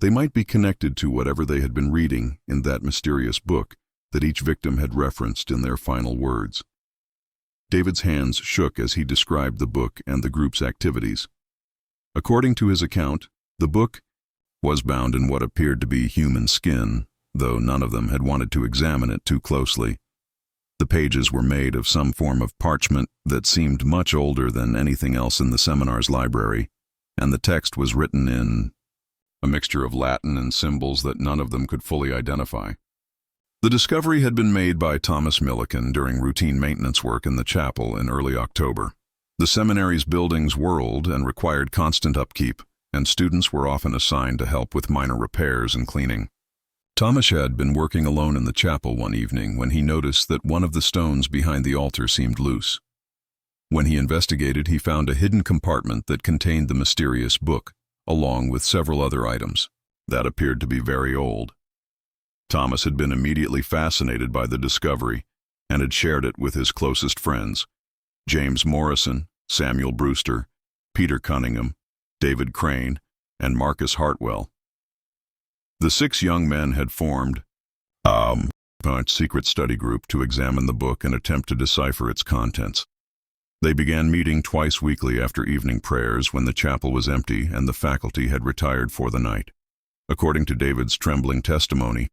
They might be connected to whatever they had been reading in that mysterious book that each victim had referenced in their final words. David's hands shook as he described the book and the group's activities. According to his account, the book was bound in what appeared to be human skin, though none of them had wanted to examine it too closely. The pages were made of some form of parchment that seemed much older than anything else in the seminar's library, and the text was written in a mixture of Latin and symbols that none of them could fully identify. The discovery had been made by Thomas Milliken during routine maintenance work in the chapel in early October. The seminary's buildings whirled and required constant upkeep, and students were often assigned to help with minor repairs and cleaning. Thomas had been working alone in the chapel one evening when he noticed that one of the stones behind the altar seemed loose. When he investigated, he found a hidden compartment that contained the mysterious book, along with several other items that appeared to be very old. Thomas had been immediately fascinated by the discovery and had shared it with his closest friends, James Morrison, Samuel Brewster, Peter Cunningham, David Crane, and Marcus Hartwell. The 6 young men had formed a secret study group to examine the book and attempt to decipher its contents. They began meeting twice weekly after evening prayers when the chapel was empty and the faculty had retired for the night. According to David's trembling testimony,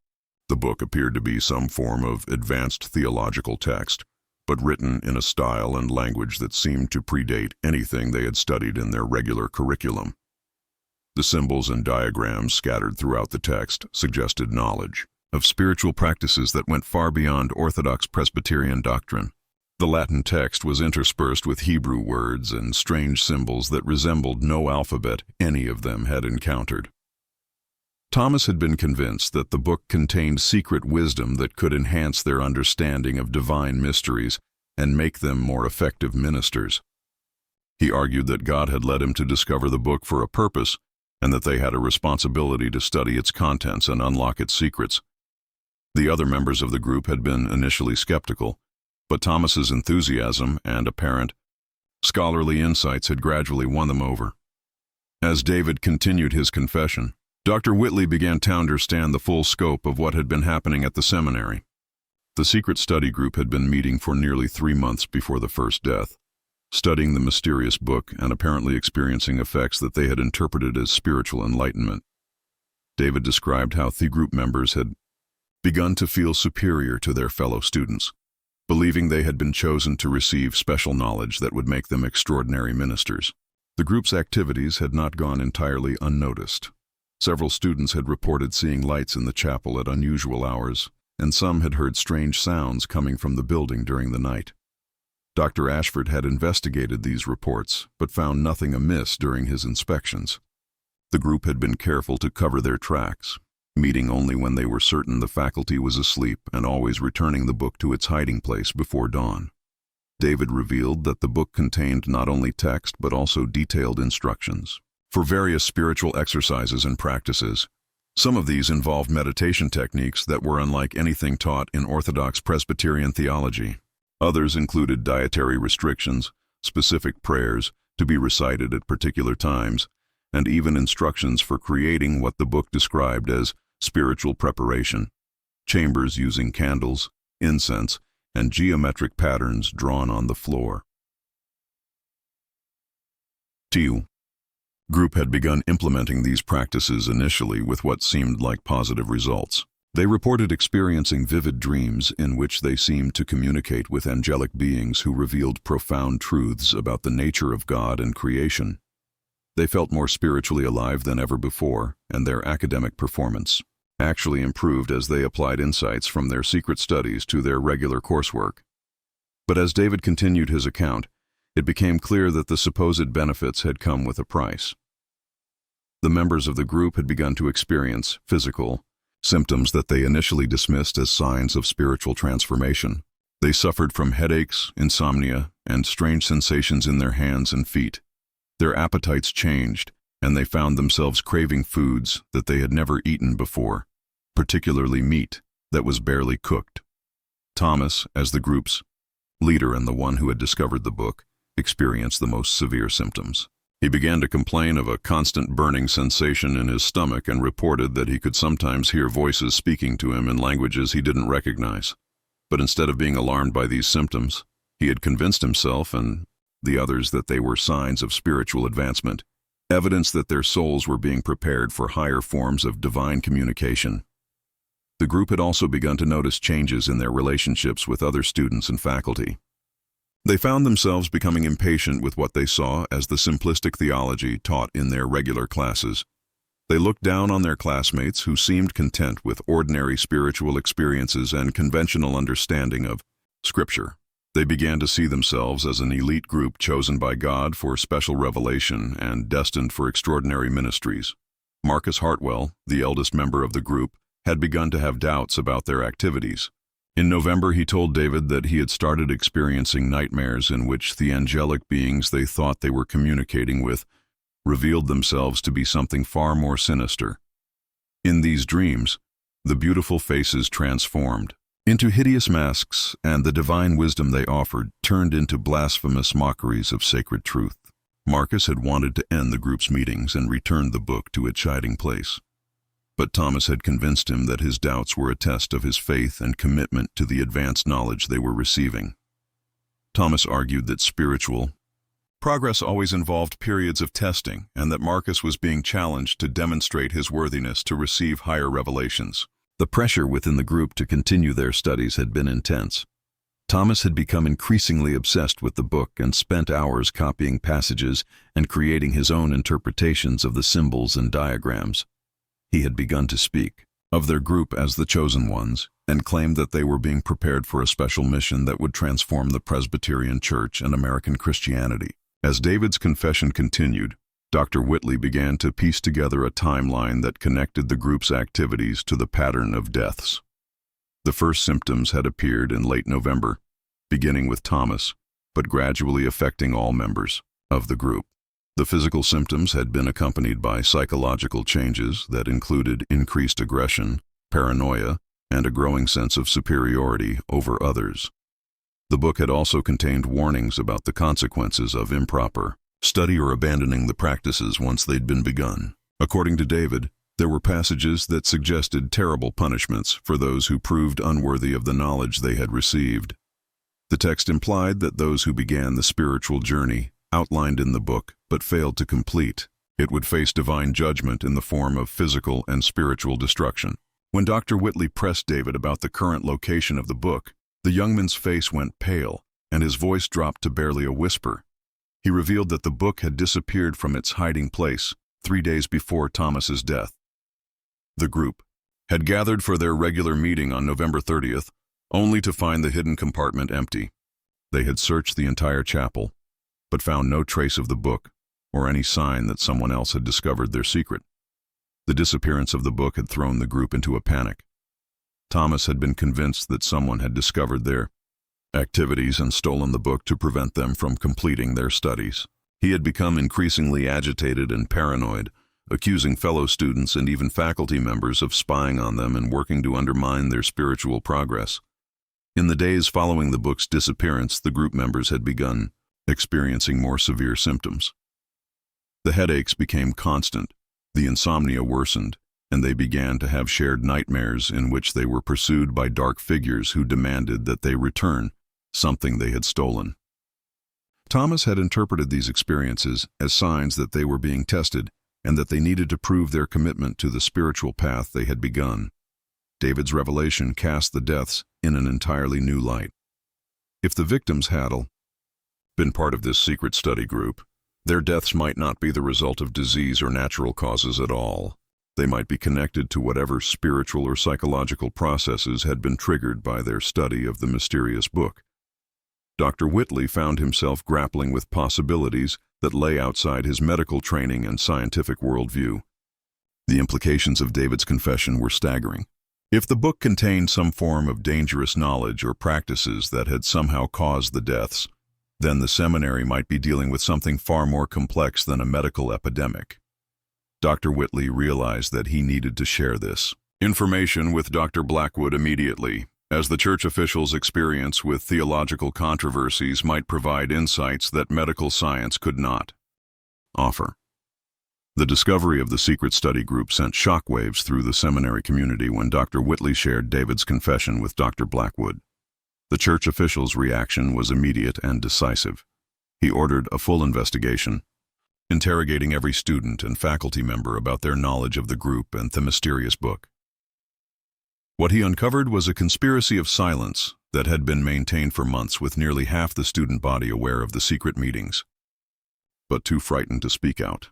the book appeared to be some form of advanced theological text, but written in a style and language that seemed to predate anything they had studied in their regular curriculum. The symbols and diagrams scattered throughout the text suggested knowledge of spiritual practices that went far beyond Orthodox Presbyterian doctrine. The Latin text was interspersed with Hebrew words and strange symbols that resembled no alphabet any of them had encountered. Thomas had been convinced that the book contained secret wisdom that could enhance their understanding of divine mysteries and make them more effective ministers. He argued that God had led him to discover the book for a purpose and that they had a responsibility to study its contents and unlock its secrets. The other members of the group had been initially skeptical, but Thomas's enthusiasm and apparent scholarly insights had gradually won them over. As David continued his confession, Dr. Whitley began to understand the full scope of what had been happening at the seminary. The secret study group had been meeting for nearly 3 months before the first death, studying the mysterious book and apparently experiencing effects that they had interpreted as spiritual enlightenment. David described how the group members had begun to feel superior to their fellow students, believing they had been chosen to receive special knowledge that would make them extraordinary ministers. The group's activities had not gone entirely unnoticed. Several students had reported seeing lights in the chapel at unusual hours, and some had heard strange sounds coming from the building during the night. Dr. Ashford had investigated these reports, but found nothing amiss during his inspections. The group had been careful to cover their tracks, meeting only when they were certain the faculty was asleep and always returning the book to its hiding place before dawn. David revealed that the book contained not only text but also detailed instructions for various spiritual exercises and practices. Some of these involved meditation techniques that were unlike anything taught in Orthodox Presbyterian theology. Others included dietary restrictions, specific prayers to be recited at particular times, and even instructions for creating what the book described as spiritual preparation, chambers using candles, incense, and geometric patterns drawn on the floor. The group had begun implementing these practices initially with what seemed like positive results. They reported experiencing vivid dreams in which they seemed to communicate with angelic beings who revealed profound truths about the nature of God and creation. They felt more spiritually alive than ever before, and their academic performance actually improved as they applied insights from their secret studies to their regular coursework. But as David continued his account, it became clear that the supposed benefits had come with a price. The members of the group had begun to experience physical symptoms that they initially dismissed as signs of spiritual transformation. They suffered from headaches, insomnia, and strange sensations in their hands and feet. Their appetites changed, and they found themselves craving foods that they had never eaten before, particularly meat that was barely cooked. Thomas, as the group's leader and the one who had discovered the book, experienced the most severe symptoms. He began to complain of a constant burning sensation in his stomach and reported that he could sometimes hear voices speaking to him in languages he didn't recognize. But instead of being alarmed by these symptoms, he had convinced himself and the others that they were signs of spiritual advancement, evidence that their souls were being prepared for higher forms of divine communication. The group had also begun to notice changes in their relationships with other students and faculty. They found themselves becoming impatient with what they saw as the simplistic theology taught in their regular classes. They looked down on their classmates who seemed content with ordinary spiritual experiences and conventional understanding of Scripture. They began to see themselves as an elite group chosen by God for special revelation and destined for extraordinary ministries. Marcus Hartwell, the eldest member of the group, had begun to have doubts about their activities. In November, he told David that he had started experiencing nightmares in which the angelic beings they thought they were communicating with revealed themselves to be something far more sinister. In these dreams, the beautiful faces transformed into hideous masks, and the divine wisdom they offered turned into blasphemous mockeries of sacred truth. Marcus had wanted to end the group's meetings and return the book to its hiding place. But Thomas had convinced him that his doubts were a test of his faith and commitment to the advanced knowledge they were receiving. Thomas argued that spiritual progress always involved periods of testing, and that Marcus was being challenged to demonstrate his worthiness to receive higher revelations. The pressure within the group to continue their studies had been intense. Thomas had become increasingly obsessed with the book and spent hours copying passages and creating his own interpretations of the symbols and diagrams. He had begun to speak of their group as the chosen ones and claimed that they were being prepared for a special mission that would transform the Presbyterian Church and American Christianity. As David's confession continued, Dr. Whitley began to piece together a timeline that connected the group's activities to the pattern of deaths. The first symptoms had appeared in late November, beginning with Thomas, but gradually affecting all members of the group. The physical symptoms had been accompanied by psychological changes that included increased aggression, paranoia, and a growing sense of superiority over others. The book had also contained warnings about the consequences of improper study or abandoning the practices once they'd been begun. According to David, there were passages that suggested terrible punishments for those who proved unworthy of the knowledge they had received. The text implied that those who began the spiritual journey outlined in the book but failed to complete it would face divine judgment in the form of physical and spiritual destruction. When Dr. Whitley pressed David about the current location of the book, the young man's face went pale and his voice dropped to barely a whisper. He revealed that the book had disappeared from its hiding place 3 days before Thomas's death. The group had gathered for their regular meeting on November 30th, only to find the hidden compartment empty. They had searched the entire chapel, but found no trace of the book or any sign that someone else had discovered their secret. The disappearance of the book had thrown the group into a panic. Thomas had been convinced that someone had discovered their activities and stolen the book to prevent them from completing their studies. He had become increasingly agitated and paranoid, accusing fellow students and even faculty members of spying on them and working to undermine their spiritual progress. In the days following the book's disappearance, the group members had begun experiencing more severe symptoms. The headaches became constant, the insomnia worsened, and they began to have shared nightmares in which they were pursued by dark figures who demanded that they return something they had stolen. Thomas had interpreted these experiences as signs that they were being tested and that they needed to prove their commitment to the spiritual path they had begun. David's revelation cast the deaths in an entirely new light. If the victims had been part of this secret study group, their deaths might not be the result of disease or natural causes at all. They might be connected to whatever spiritual or psychological processes had been triggered by their study of the mysterious book. Dr. Whitley found himself grappling with possibilities that lay outside his medical training and scientific worldview. The implications of David's confession were staggering. If the book contained some form of dangerous knowledge or practices that had somehow caused the deaths, then the seminary might be dealing with something far more complex than a medical epidemic. Dr. Whitley realized that he needed to share this information with Dr. Blackwood immediately, as the church officials' experience with theological controversies might provide insights that medical science could not offer. The discovery of the secret study group sent shockwaves through the seminary community when Dr. Whitley shared David's confession with Dr. Blackwood. The church officials' reaction was immediate and decisive. He ordered a full investigation, interrogating every student and faculty member about their knowledge of the group and the mysterious book. What he uncovered was a conspiracy of silence that had been maintained for months, with nearly half the student body aware of the secret meetings, but too frightened to speak out.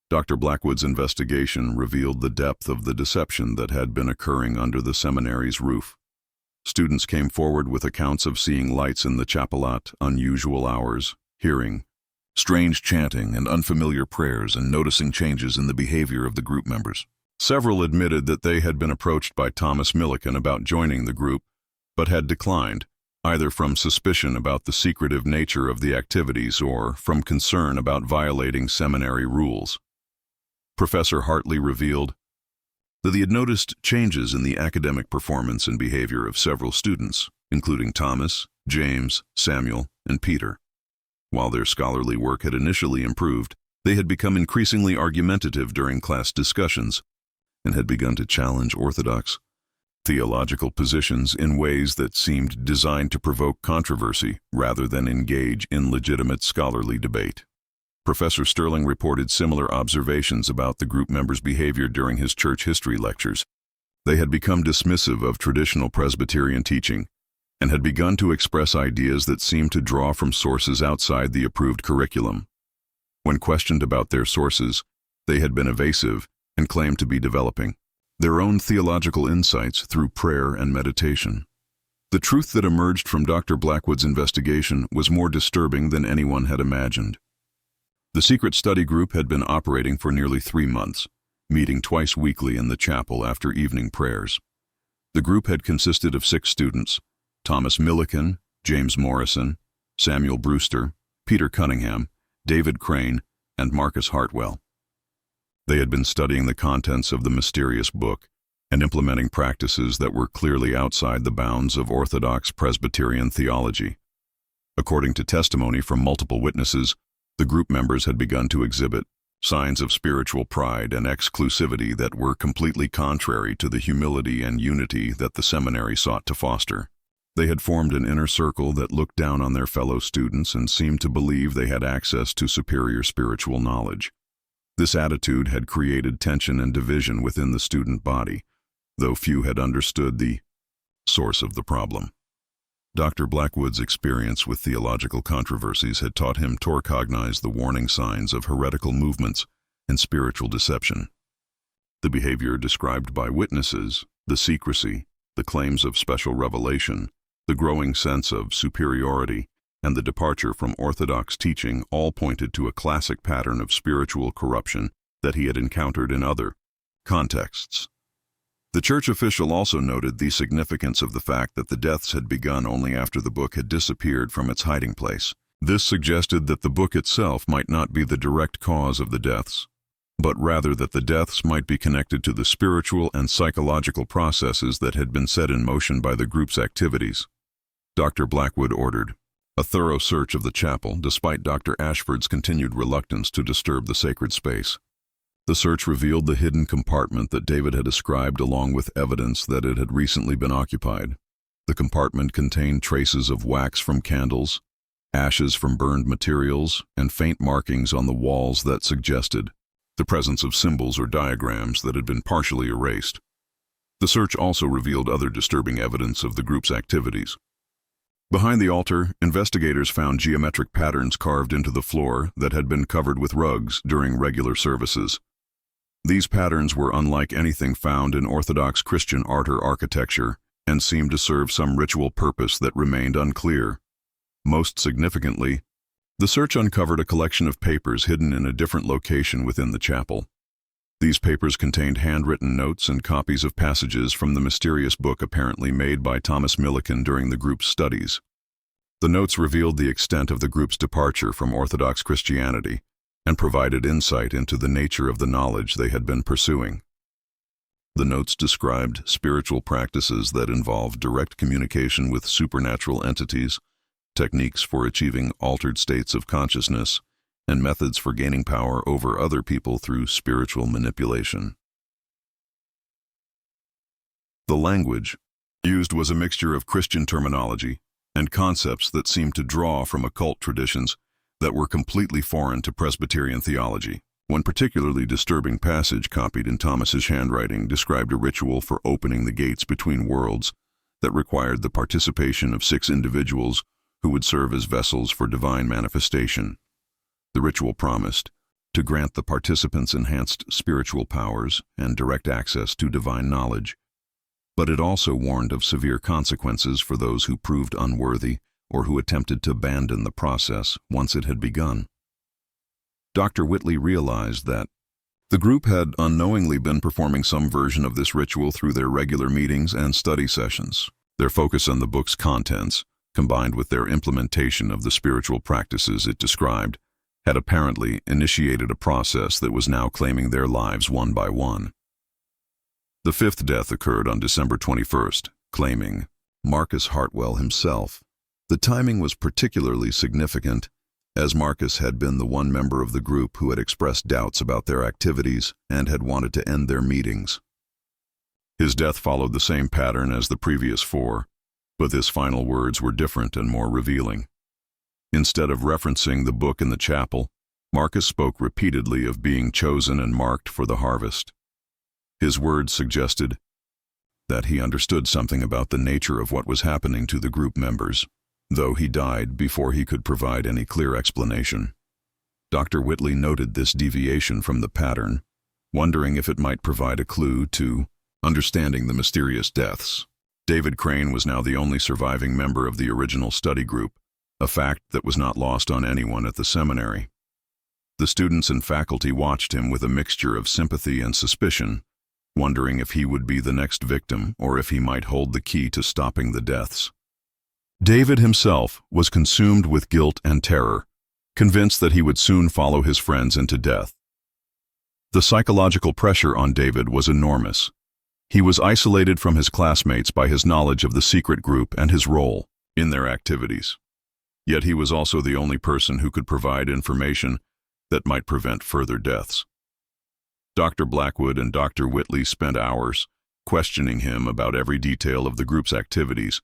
Dr. Blackwood's investigation revealed the depth of the deception that had been occurring under the seminary's roof. Students came forward with accounts of seeing lights in the chapel at unusual hours, hearing strange chanting and unfamiliar prayers, and noticing changes in the behavior of the group members. Several admitted that they had been approached by Thomas Millikan about joining the group, but had declined, either from suspicion about the secretive nature of the activities or from concern about violating seminary rules. Professor Hartley revealed that he had noticed changes in the academic performance and behavior of several students, including Thomas, James, Samuel, and Peter. While their scholarly work had initially improved, they had become increasingly argumentative during class discussions and had begun to challenge orthodox theological positions in ways that seemed designed to provoke controversy rather than engage in legitimate scholarly debate. Professor Sterling reported similar observations about the group members' behavior during his church history lectures. They had become dismissive of traditional Presbyterian teaching and had begun to express ideas that seemed to draw from sources outside the approved curriculum. When questioned about their sources, they had been evasive and claimed to be developing their own theological insights through prayer and meditation. The truth that emerged from Dr. Blackwood's investigation was more disturbing than anyone had imagined. The secret study group had been operating for nearly 3 months, meeting twice weekly in the chapel after evening prayers. The group had consisted of 6 students: Thomas Millikan, James Morrison, Samuel Brewster, Peter Cunningham, David Crane, and Marcus Hartwell. They had been studying the contents of the mysterious book and implementing practices that were clearly outside the bounds of Orthodox Presbyterian theology. According to testimony from multiple witnesses, the group members had begun to exhibit signs of spiritual pride and exclusivity that were completely contrary to the humility and unity that the seminary sought to foster. They had formed an inner circle that looked down on their fellow students and seemed to believe they had access to superior spiritual knowledge. This attitude had created tension and division within the student body, though few had understood the source of the problem. Dr. Blackwood's experience with theological controversies had taught him to recognize the warning signs of heretical movements and spiritual deception. The behavior described by witnesses, the secrecy, the claims of special revelation, the growing sense of superiority, and the departure from orthodox teaching all pointed to a classic pattern of spiritual corruption that he had encountered in other contexts. The church official also noted the significance of the fact that the deaths had begun only after the book had disappeared from its hiding place. This suggested that the book itself might not be the direct cause of the deaths, but rather that the deaths might be connected to the spiritual and psychological processes that had been set in motion by the group's activities. Dr. Blackwood ordered a thorough search of the chapel, despite Dr. Ashford's continued reluctance to disturb the sacred space. The search revealed the hidden compartment that David had described, along with evidence that it had recently been occupied. The compartment contained traces of wax from candles, ashes from burned materials, and faint markings on the walls that suggested the presence of symbols or diagrams that had been partially erased. The search also revealed other disturbing evidence of the group's activities. Behind the altar, investigators found geometric patterns carved into the floor that had been covered with rugs during regular services. These patterns were unlike anything found in Orthodox Christian art or architecture and seemed to serve some ritual purpose that remained unclear. Most significantly, the search uncovered a collection of papers hidden in a different location within the chapel. These papers contained handwritten notes and copies of passages from the mysterious book apparently made by Thomas Millikan during the group's studies. The notes revealed the extent of the group's departure from Orthodox Christianity and provided insight into the nature of the knowledge they had been pursuing. The notes described spiritual practices that involved direct communication with supernatural entities, techniques for achieving altered states of consciousness, and methods for gaining power over other people through spiritual manipulation. The language used was a mixture of Christian terminology and concepts that seemed to draw from occult traditions that were completely foreign to Presbyterian theology. One particularly disturbing passage copied in Thomas's handwriting described a ritual for opening the gates between worlds that required the participation of 6 individuals who would serve as vessels for divine manifestation. The ritual promised to grant the participants enhanced spiritual powers and direct access to divine knowledge. but it also warned of severe consequences for those who proved unworthy or who attempted to abandon the process once it had begun. Dr. Whitley realized that the group had unknowingly been performing some version of this ritual through their regular meetings and study sessions. Their focus on the book's contents, combined with their implementation of the spiritual practices it described, had apparently initiated a process that was now claiming their lives one by one. The fifth death occurred on December 21st, claiming Marcus Hartwell himself. The timing was particularly significant, as Marcus had been the one member of the group who had expressed doubts about their activities and had wanted to end their meetings. His death followed the same pattern as the previous four, but his final words were different and more revealing. Instead of referencing the book in the chapel, Marcus spoke repeatedly of being chosen and marked for the harvest. His words suggested that he understood something about the nature of what was happening to the group members, though he died before he could provide any clear explanation. Dr. Whitley noted this deviation from the pattern, wondering if it might provide a clue to understanding the mysterious deaths. David Crane was now the only surviving member of the original study group, a fact that was not lost on anyone at the seminary. The students and faculty watched him with a mixture of sympathy and suspicion, wondering if he would be the next victim or if he might hold the key to stopping the deaths. David himself was consumed with guilt and terror, convinced that he would soon follow his friends into death. The psychological pressure on David was enormous. He was isolated from his classmates by his knowledge of the secret group and his role in their activities. Yet he was also the only person who could provide information that might prevent further deaths. Dr. Blackwood and Dr. Whitley spent hours questioning him about every detail of the group's activities,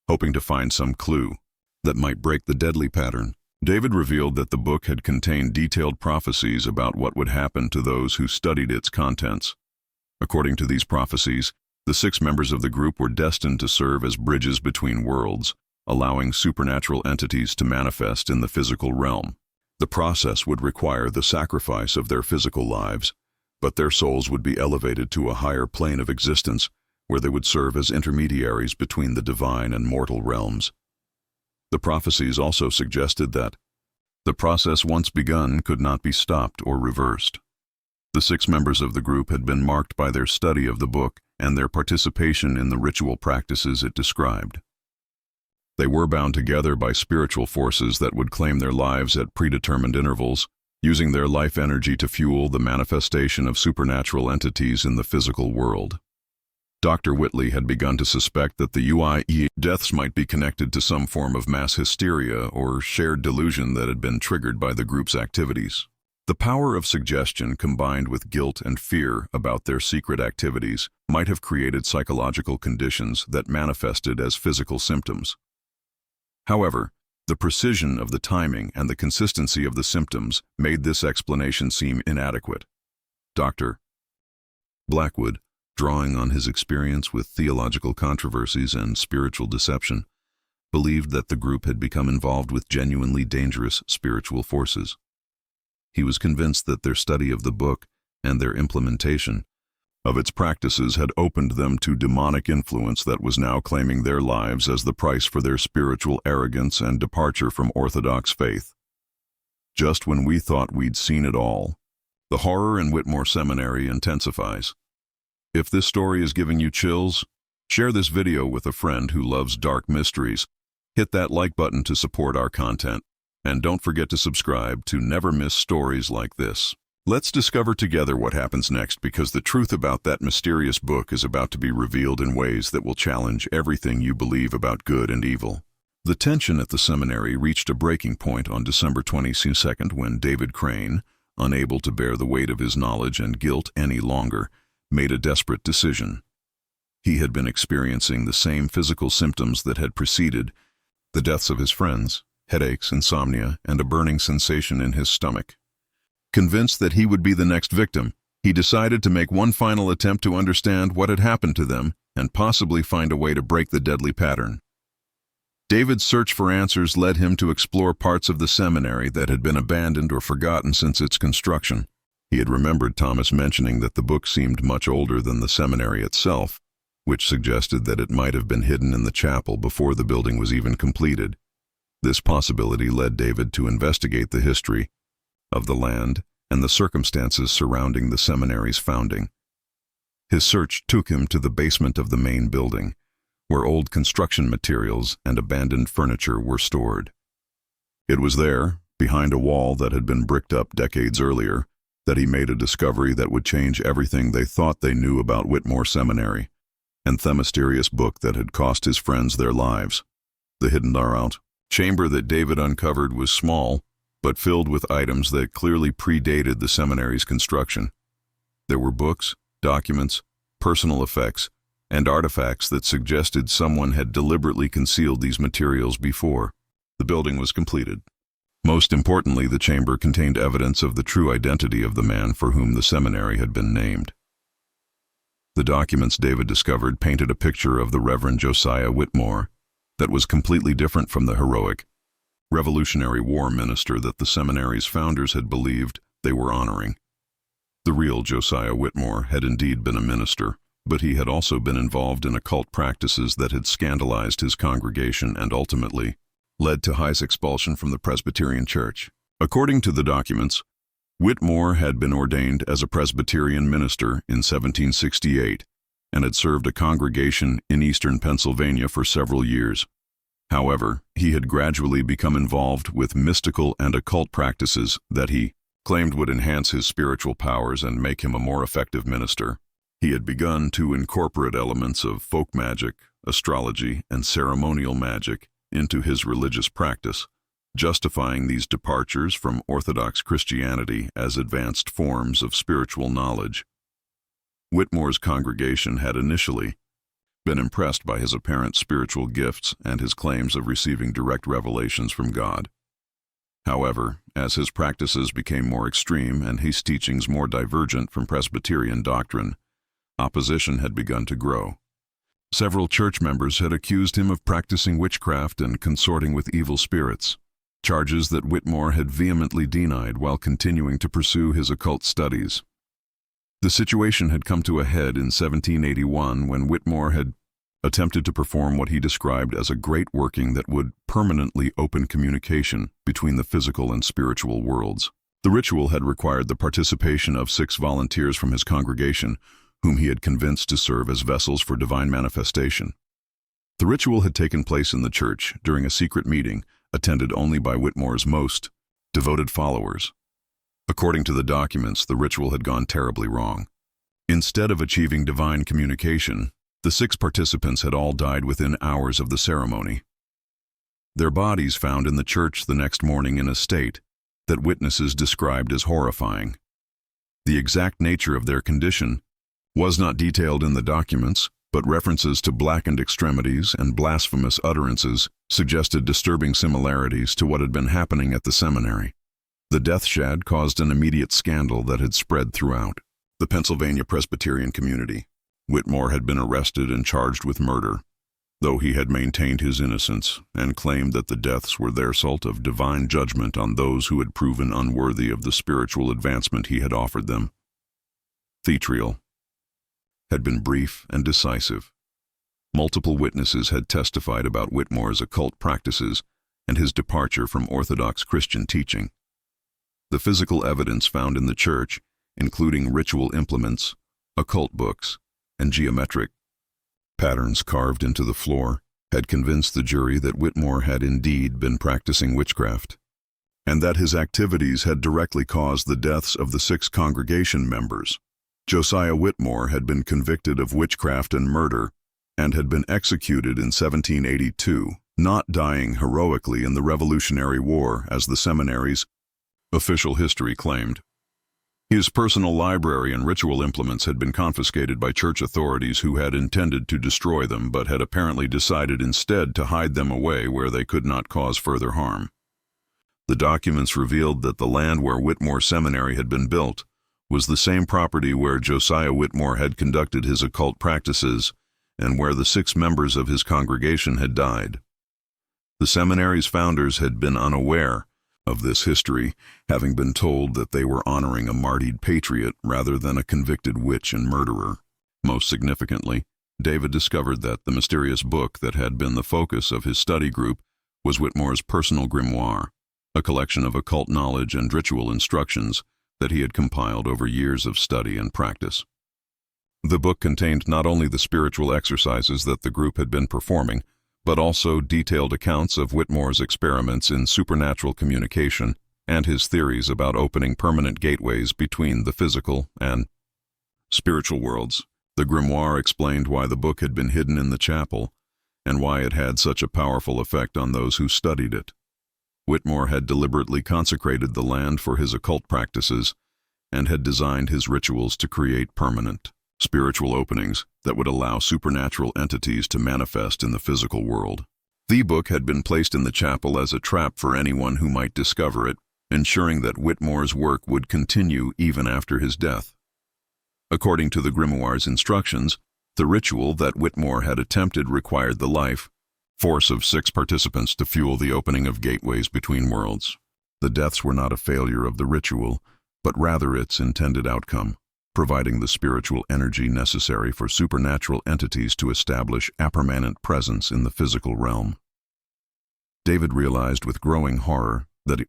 hoping to find some clue that might break the deadly pattern. David revealed that the book had contained detailed prophecies about what would happen to those who studied its contents. According to these prophecies, the 6 members of the group were destined to serve as bridges between worlds, allowing supernatural entities to manifest in the physical realm. The process would require the sacrifice of their physical lives, but their souls would be elevated to a higher plane of existence where they would serve as intermediaries between the divine and mortal realms. The prophecies also suggested that the process once begun could not be stopped or reversed. The 6 members of the group had been marked by their study of the book and their participation in the ritual practices it described. They were bound together by spiritual forces that would claim their lives at predetermined intervals, using their life energy to fuel the manifestation of supernatural entities in the physical world. Dr. Whitley had begun to suspect that the UIE deaths might be connected to some form of mass hysteria or shared delusion that had been triggered by the group's activities. The power of suggestion combined with guilt and fear about their secret activities might have created psychological conditions that manifested as physical symptoms. However, the precision of the timing and the consistency of the symptoms made this explanation seem inadequate. Dr. Blackwood, drawing on his experience with theological controversies and spiritual deception, believed that the group had become involved with genuinely dangerous spiritual forces. He was convinced that their study of the book and their implementation of its practices had opened them to demonic influence that was now claiming their lives as the price for their spiritual arrogance and departure from orthodox faith. Just when we thought we'd seen it all, the horror in Whitmore Seminary intensifies. If this story is giving you chills, share this video with a friend who loves dark mysteries. Hit that like button to support our content, and don't forget to subscribe to never miss stories like this. Let's discover together what happens next, because the truth about that mysterious book is about to be revealed in ways that will challenge everything you believe about good and evil. The tension at the seminary reached a breaking point on December 22nd when David Crane, unable to bear the weight of his knowledge and guilt any longer, made a desperate decision. He had been experiencing the same physical symptoms that had preceded the deaths of his friends: headaches, insomnia, and a burning sensation in his stomach. Convinced that he would be the next victim, he decided to make one final attempt to understand what had happened to them and possibly find a way to break the deadly pattern. David's search for answers led him to explore parts of the seminary that had been abandoned or forgotten since its construction. He had remembered Thomas mentioning that the book seemed much older than the seminary itself, which suggested that it might have been hidden in the chapel before the building was even completed. This possibility led David to investigate the history of the land and the circumstances surrounding the seminary's founding. His search took him to the basement of the main building, where old construction materials and abandoned furniture were stored. It was there, behind a wall that had been bricked up decades earlier, that he made a discovery that would change everything they thought they knew about Whitmore Seminary and the mysterious book that had cost his friends their lives. The hidden chamber that David uncovered was small, but filled with items that clearly predated the seminary's construction. There were books, documents, personal effects, and artifacts that suggested someone had deliberately concealed these materials before the building was completed. Most importantly, the chamber contained evidence of the true identity of the man for whom the seminary had been named. The documents David discovered painted a picture of the Reverend Josiah Whitmore that was completely different from the heroic Revolutionary War minister that the seminary's founders had believed they were honoring. The real Josiah Whitmore had indeed been a minister, but he had also been involved in occult practices that had scandalized his congregation and ultimately led to his expulsion from the Presbyterian Church. According to the documents, Whitmore had been ordained as a Presbyterian minister in 1768 and had served a congregation in eastern Pennsylvania for several years. However, he had gradually become involved with mystical and occult practices that he claimed would enhance his spiritual powers and make him a more effective minister. He had begun to incorporate elements of folk magic, astrology, and ceremonial magic into his religious practice, justifying these departures from Orthodox Christianity as advanced forms of spiritual knowledge. Whitmore's congregation had initially been impressed by his apparent spiritual gifts and his claims of receiving direct revelations from God. However, as his practices became more extreme and his teachings more divergent from Presbyterian doctrine, opposition had begun to grow. Several church members had accused him of practicing witchcraft and consorting with evil spirits, charges that Whitmore had vehemently denied while continuing to pursue his occult studies. The situation had come to a head in 1781 when Whitmore had attempted to perform what he described as a great working that would permanently open communication between the physical and spiritual worlds. The ritual had required the participation of 6 volunteers from his congregation, whom he had convinced to serve as vessels for divine manifestation. The ritual had taken place in the church during a secret meeting attended only by Whitmore's most devoted followers. According to the documents, the ritual had gone terribly wrong. Instead of achieving divine communication, the 6 participants had all died within hours of the ceremony. Their bodies found in the church the next morning in a state that witnesses described as horrifying. The exact nature of their condition was not detailed in the documents, but references to blackened extremities and blasphemous utterances suggested disturbing similarities to what had been happening at the seminary. The death shad caused an immediate scandal that had spread throughout the Pennsylvania Presbyterian community. Whitmore had been arrested and charged with murder, though he had maintained his innocence and claimed that the deaths were the result of divine judgment on those who had proven unworthy of the spiritual advancement he had offered them. The trial had been brief and decisive. Multiple witnesses had testified about Whitmore's occult practices and his departure from Orthodox Christian teaching. The physical evidence found in the church, including ritual implements, occult books, and geometric patterns carved into the floor, had convinced the jury that Whitmore had indeed been practicing witchcraft, and that his activities had directly caused the deaths of the 6 congregation members. Josiah Whitmore had been convicted of witchcraft and murder and had been executed in 1782, not dying heroically in the Revolutionary War as the seminary's official history claimed. His personal library and ritual implements had been confiscated by church authorities who had intended to destroy them but had apparently decided instead to hide them away where they could not cause further harm. The documents revealed that the land where Whitmore Seminary had been built was the same property where Josiah Whitmore had conducted his occult practices and where the 6 members of his congregation had died. The seminary's founders had been unaware of this history, having been told that they were honoring a martyred patriot rather than a convicted witch and murderer. Most significantly, David discovered that the mysterious book that had been the focus of his study group was Whitmore's personal grimoire, a collection of occult knowledge and ritual instructions that he had compiled over years of study and practice. The book contained not only the spiritual exercises that the group had been performing, but also detailed accounts of Whitmore's experiments in supernatural communication and his theories about opening permanent gateways between the physical and spiritual worlds. The grimoire explained why the book had been hidden in the chapel and why it had such a powerful effect on those who studied it. Whitmore had deliberately consecrated the land for his occult practices and had designed his rituals to create permanent spiritual openings that would allow supernatural entities to manifest in the physical world. The book had been placed in the chapel as a trap for anyone who might discover it, ensuring that Whitmore's work would continue even after his death. According to the grimoire's instructions, the ritual that Whitmore had attempted required the life force of 6 participants to fuel the opening of gateways between worlds. The deaths were not a failure of the ritual, but rather its intended outcome, providing the spiritual energy necessary for supernatural entities to establish a permanent presence in the physical realm. David realized with growing horror that he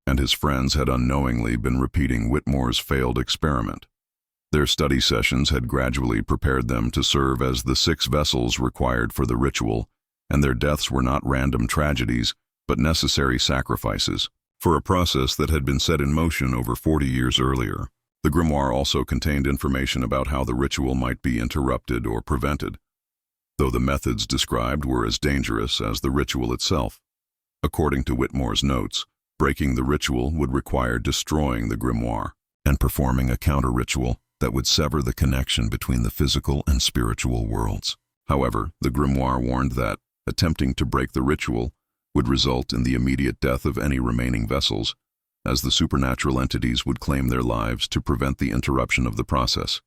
and his friends had unknowingly been repeating Whitmore's failed experiment. Their study sessions had gradually prepared them to serve as the 6 vessels required for the ritual, and their deaths were not random tragedies, but necessary sacrifices for a process that had been set in motion over 40 years earlier. The grimoire also contained information about how the ritual might be interrupted or prevented, though the methods described were as dangerous as the ritual itself. According to Whitmore's notes, breaking the ritual would require destroying the grimoire and performing a counter-ritual that would sever the connection between the physical and spiritual worlds. However, the grimoire warned that attempting to break the ritual would result in the immediate death of any remaining vessels, as the supernatural entities would claim their lives to prevent the interruption of the process.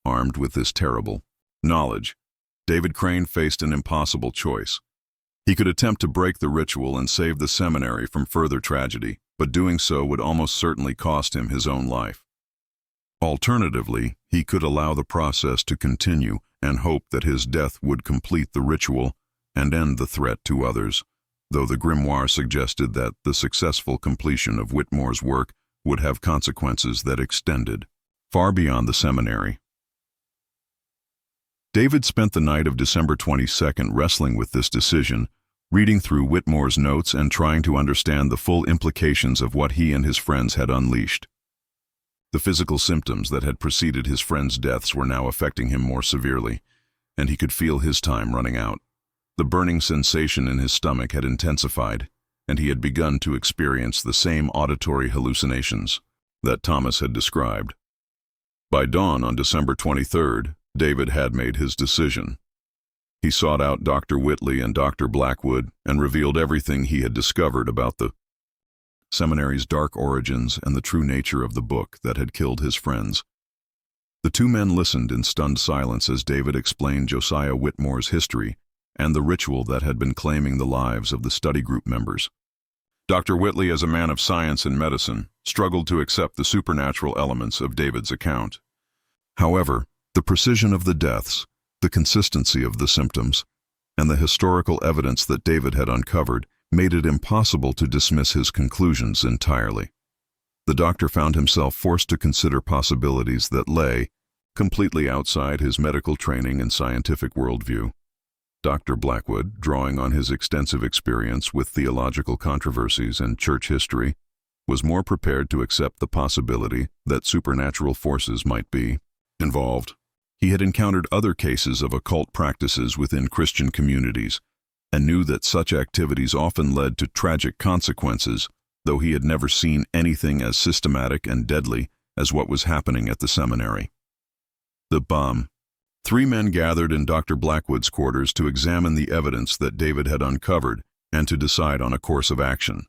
Armed with this terrible knowledge, David Crane faced an impossible choice. He could attempt to break the ritual and save the seminary from further tragedy, but doing so would almost certainly cost him his own life. Alternatively, he could allow the process to continue and hope that his death would complete the ritual and end the threat to others, though the grimoire suggested that the successful completion of Whitmore's work would have consequences that extended far beyond the seminary. David spent the night of December 22nd wrestling with this decision, reading through Whitmore's notes and trying to understand the full implications of what he and his friends had unleashed. The physical symptoms that had preceded his friends' deaths were now affecting him more severely, and he could feel his time running out. The burning sensation in his stomach had intensified, and he had begun to experience the same auditory hallucinations that Thomas had described. By dawn on December 23rd, David had made his decision. He sought out Dr. Whitley and Dr. Blackwood and revealed everything he had discovered about the seminary's dark origins and the true nature of the book that had killed his friends. The 2 men listened in stunned silence as David explained Josiah Whitmore's history and the ritual that had been claiming the lives of the study group members. Dr. Whitley, as a man of science and medicine, struggled to accept the supernatural elements of David's account. However, the precision of the deaths, the consistency of the symptoms, and the historical evidence that David had uncovered made it impossible to dismiss his conclusions entirely. The doctor found himself forced to consider possibilities that lay completely outside his medical training and scientific worldview. Dr. Blackwood, drawing on his extensive experience with theological controversies and church history, was more prepared to accept the possibility that supernatural forces might be involved. He had encountered other cases of occult practices within Christian communities and knew that such activities often led to tragic consequences, though he had never seen anything as systematic and deadly as what was happening at the seminary. The bomb. 3 men gathered in Dr. Blackwood's quarters to examine the evidence that David had uncovered and to decide on a course of action.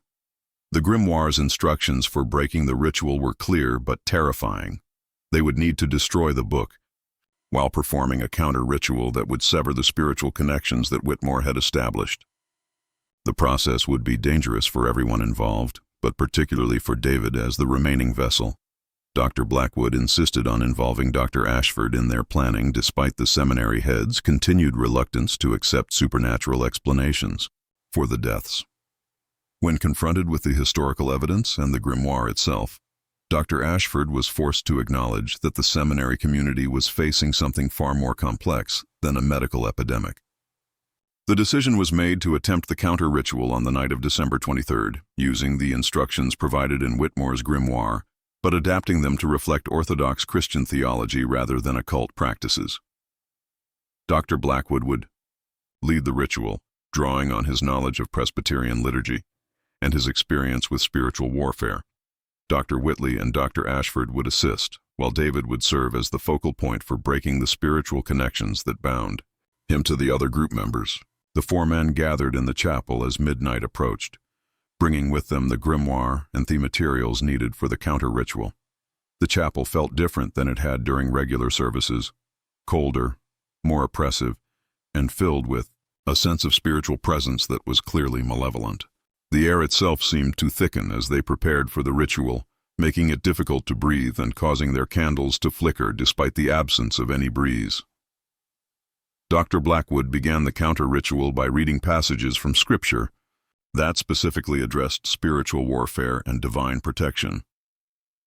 The grimoire's instructions for breaking the ritual were clear but terrifying. They would need to destroy the book, while performing a counter-ritual that would sever the spiritual connections that Whitmore had established. The process would be dangerous for everyone involved, but particularly for David as the remaining vessel. Dr. Blackwood insisted on involving Dr. Ashford in their planning despite the seminary head's continued reluctance to accept supernatural explanations for the deaths. When confronted with the historical evidence and the grimoire itself, Dr. Ashford was forced to acknowledge that the seminary community was facing something far more complex than a medical epidemic. The decision was made to attempt the counter-ritual on the night of December 23rd, using the instructions provided in Whitmore's grimoire, but adapting them to reflect Orthodox Christian theology rather than occult practices. Dr. Blackwood would lead the ritual, drawing on his knowledge of Presbyterian liturgy and his experience with spiritual warfare. Dr. Whitley and Dr. Ashford would assist, while David would serve as the focal point for breaking the spiritual connections that bound him to the other group members. The four men gathered in the chapel as midnight approached, bringing with them the grimoire and the materials needed for the counter-ritual. The chapel felt different than it had during regular services, colder, more oppressive, and filled with a sense of spiritual presence that was clearly malevolent. The air itself seemed to thicken as they prepared for the ritual, making it difficult to breathe and causing their candles to flicker despite the absence of any breeze. Dr. Blackwood began the counter-ritual by reading passages from Scripture that specifically addressed spiritual warfare and divine protection.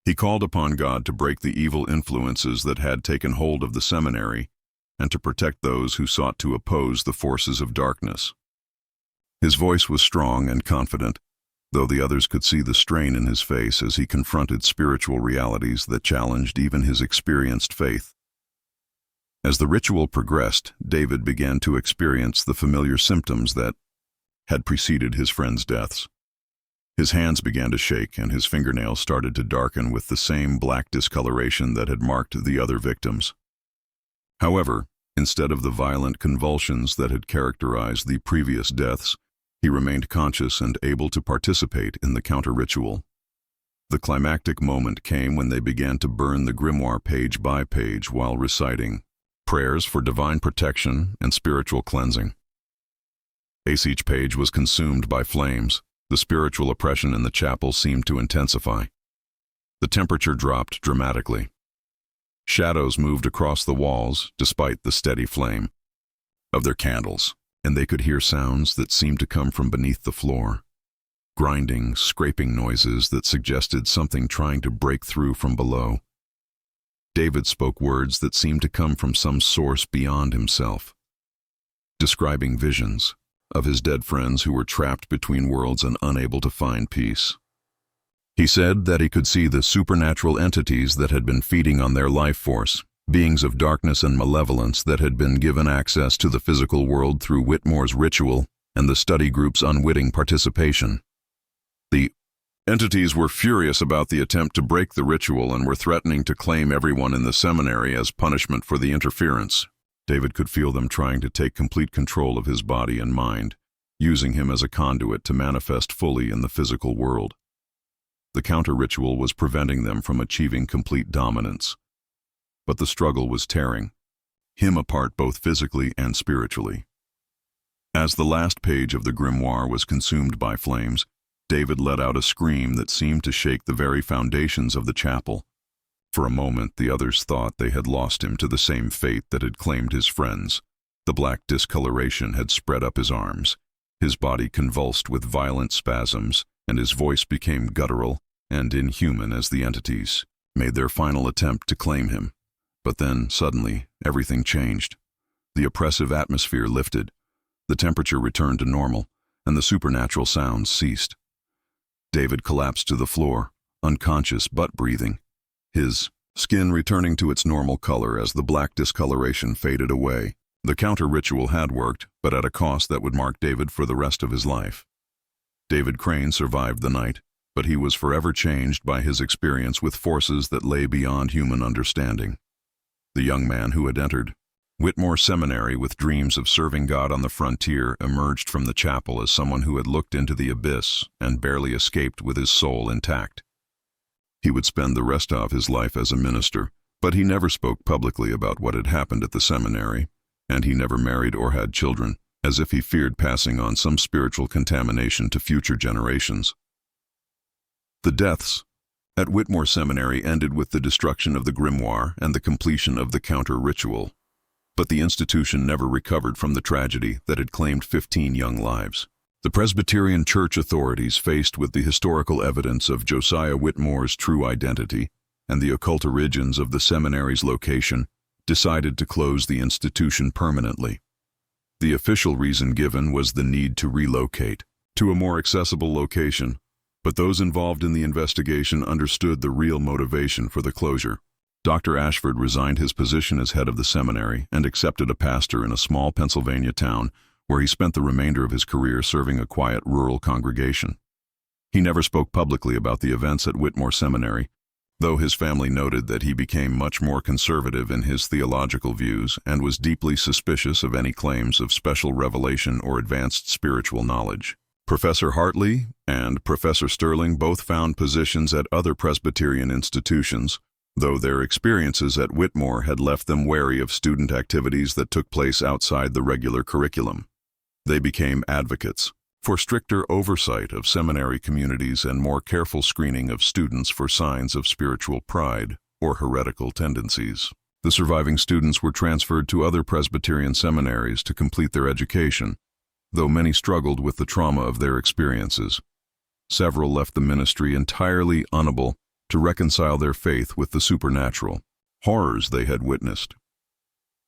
He called upon God to break the evil influences that had taken hold of the seminary and to protect those who sought to oppose the forces of darkness. His voice was strong and confident, though the others could see the strain in his face as he confronted spiritual realities that challenged even his experienced faith. As the ritual progressed, David began to experience the familiar symptoms that had preceded his friends' deaths. His hands began to shake and his fingernails started to darken with the same black discoloration that had marked the other victims. However, instead of the violent convulsions that had characterized the previous deaths, he remained conscious and able to participate in the counter-ritual. The climactic moment came when they began to burn the grimoire page by page while reciting prayers for divine protection and spiritual cleansing. As each page was consumed by flames, the spiritual oppression in the chapel seemed to intensify. The temperature dropped dramatically. Shadows moved across the walls despite the steady flame of their candles, and they could hear sounds that seemed to come from beneath the floor. Grinding, scraping noises that suggested something trying to break through from below. David spoke words that seemed to come from some source beyond himself, describing visions of his dead friends who were trapped between worlds and unable to find peace. He said that he could see the supernatural entities that had been feeding on their life force, beings of darkness and malevolence that had been given access to the physical world through Whitmore's ritual and the study group's unwitting participation. The entities were furious about the attempt to break the ritual and were threatening to claim everyone in the seminary as punishment for the interference. David could feel them trying to take complete control of his body and mind, using him as a conduit to manifest fully in the physical world. The counter-ritual was preventing them from achieving complete dominance. But the struggle was tearing him apart both physically and spiritually. As the last page of the grimoire was consumed by flames, David let out a scream that seemed to shake the very foundations of the chapel. For a moment, the others thought they had lost him to the same fate that had claimed his friends. The black discoloration had spread up his arms. His body convulsed with violent spasms, and his voice became guttural and inhuman as the entities made their final attempt to claim him. But then, suddenly, everything changed. The oppressive atmosphere lifted, the temperature returned to normal, and the supernatural sounds ceased. David collapsed to the floor, unconscious but breathing, his skin returning to its normal color as the black discoloration faded away. The counter-ritual had worked, but at a cost that would mark David for the rest of his life. David Crane survived the night, but he was forever changed by his experience with forces that lay beyond human understanding. The young man who had entered Whitmore Seminary with dreams of serving God on the frontier emerged from the chapel as someone who had looked into the abyss and barely escaped with his soul intact. He would spend the rest of his life as a minister, but he never spoke publicly about what had happened at the seminary, and he never married or had children, as if he feared passing on some spiritual contamination to future generations. The deaths, at Whitmore Seminary ended with the destruction of the grimoire and the completion of the counter-ritual. But the institution never recovered from the tragedy that had claimed 15 young lives. The Presbyterian Church authorities, faced with the historical evidence of Josiah Whitmore's true identity and the occult origins of the seminary's location, decided to close the institution permanently. The official reason given was the need to relocate to a more accessible location, but those involved in the investigation understood the real motivation for the closure. Dr. Ashford resigned his position as head of the seminary and accepted a pastor in a small Pennsylvania town where he spent the remainder of his career serving a quiet rural congregation. He never spoke publicly about the events at Whitmore Seminary, though his family noted that he became much more conservative in his theological views and was deeply suspicious of any claims of special revelation or advanced spiritual knowledge. Professor Hartley and Professor Sterling both found positions at other Presbyterian institutions, though their experiences at Whitmore had left them wary of student activities that took place outside the regular curriculum. They became advocates for stricter oversight of seminary communities and more careful screening of students for signs of spiritual pride or heretical tendencies. The surviving students were transferred to other Presbyterian seminaries to complete their education, though many struggled with the trauma of their experiences. Several left the ministry entirely unable to reconcile their faith with the supernatural horrors they had witnessed.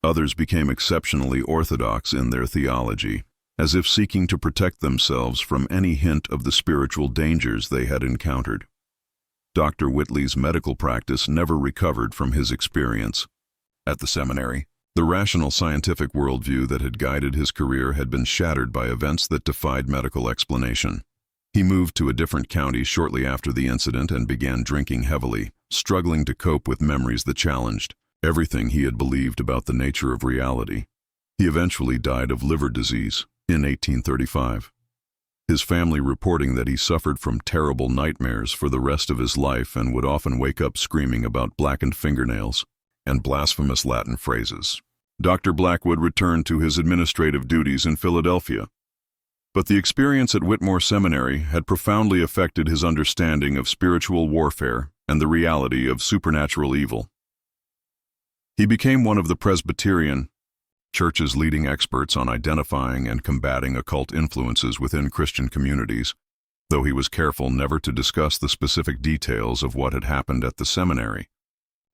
Others became exceptionally orthodox in their theology, as if seeking to protect themselves from any hint of the spiritual dangers they had encountered. Dr. Whitley's medical practice never recovered from his experience. At the seminary, the rational scientific worldview that had guided his career had been shattered by events that defied medical explanation. He moved to a different county shortly after the incident and began drinking heavily, struggling to cope with memories that challenged everything he had believed about the nature of reality. He eventually died of liver disease in 1835. His family reporting that he suffered from terrible nightmares for the rest of his life and would often wake up screaming about blackened fingernails and blasphemous Latin phrases. Dr. Blackwood returned to his administrative duties in Philadelphia, but the experience at Whitmore Seminary had profoundly affected his understanding of spiritual warfare and the reality of supernatural evil. He became one of the Presbyterian Church's leading experts on identifying and combating occult influences within Christian communities, though he was careful never to discuss the specific details of what had happened at the seminary.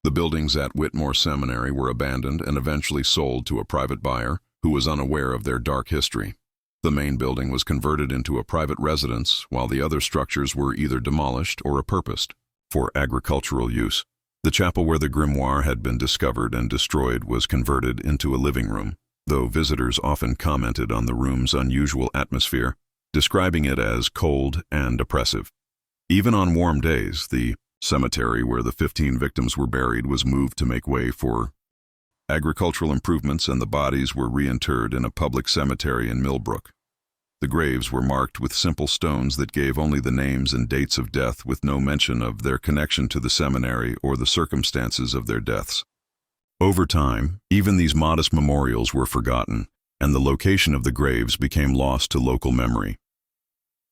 The buildings at Whitmore Seminary were abandoned and eventually sold to a private buyer who was unaware of their dark history. The main building was converted into a private residence, while the other structures were either demolished or repurposed for agricultural use. The chapel where the grimoire had been discovered and destroyed was converted into a living room, though visitors often commented on the room's unusual atmosphere, describing it as cold and oppressive. Even on warm days, the cemetery where the 15 victims were buried was moved to make way for agricultural improvements, and the bodies were reinterred in a public cemetery in Millbrook. The graves were marked with simple stones that gave only the names and dates of death, with no mention of their connection to the seminary or the circumstances of their deaths. Over time, even these modest memorials were forgotten, and the location of the graves became lost to local memory.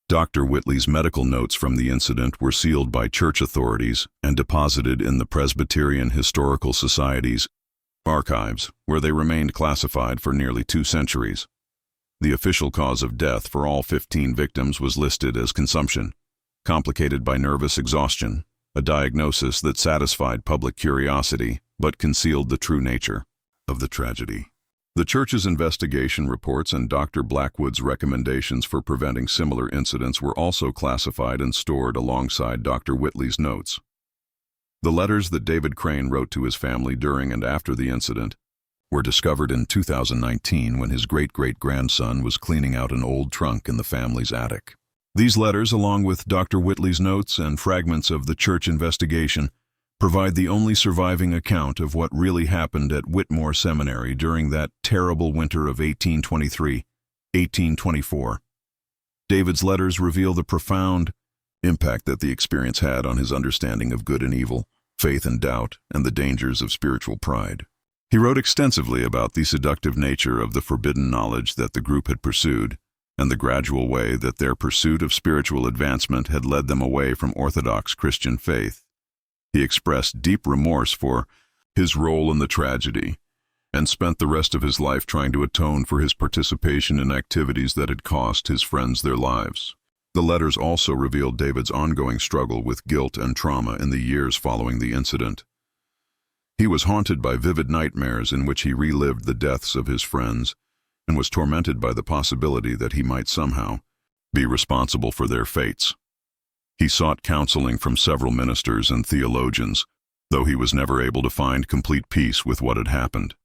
Dr. Whitley's medical notes from the incident were sealed by church authorities and deposited in the Presbyterian Historical Society's archives, where they remained classified for nearly 2 centuries. The official cause of death for all 15 victims was listed as consumption, complicated by nervous exhaustion, a diagnosis that satisfied public curiosity but concealed the true nature of the tragedy. The church's investigation reports and Dr. Blackwood's recommendations for preventing similar incidents were also classified and stored alongside Dr. Whitley's notes. The letters that David Crane wrote to his family during and after the incident were discovered in 2019 when his great-great-grandson was cleaning out an old trunk in the family's attic. These letters, along with Dr. Whitley's notes and fragments of the church investigation, provide the only surviving account of what really happened at Whitmore Seminary during that terrible winter of 1823-1824. David's letters reveal the profound impact that the experience had on his understanding of good and evil, faith and doubt, and the dangers of spiritual pride. He wrote extensively about the seductive nature of the forbidden knowledge that the group had pursued, and the gradual way that their pursuit of spiritual advancement had led them away from orthodox Christian faith. He expressed deep remorse for his role in the tragedy and spent the rest of his life trying to atone for his participation in activities that had cost his friends their lives. The letters also revealed David's ongoing struggle with guilt and trauma in the years following the incident. He was haunted by vivid nightmares in which he relived the deaths of his friends and was tormented by the possibility that he might somehow be responsible for their fates. He sought counseling from several ministers and theologians, though he was never able to find complete peace with what had happened.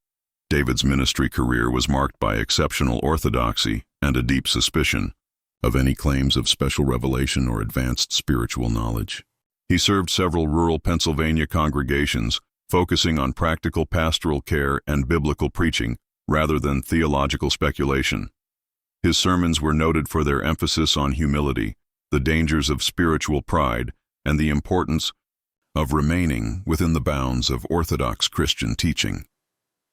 David's ministry career was marked by exceptional orthodoxy and a deep suspicion of any claims of special revelation or advanced spiritual knowledge. He served several rural Pennsylvania congregations, focusing on practical pastoral care and biblical preaching rather than theological speculation. His sermons were noted for their emphasis on humility, the dangers of spiritual pride, and the importance of remaining within the bounds of Orthodox Christian teaching.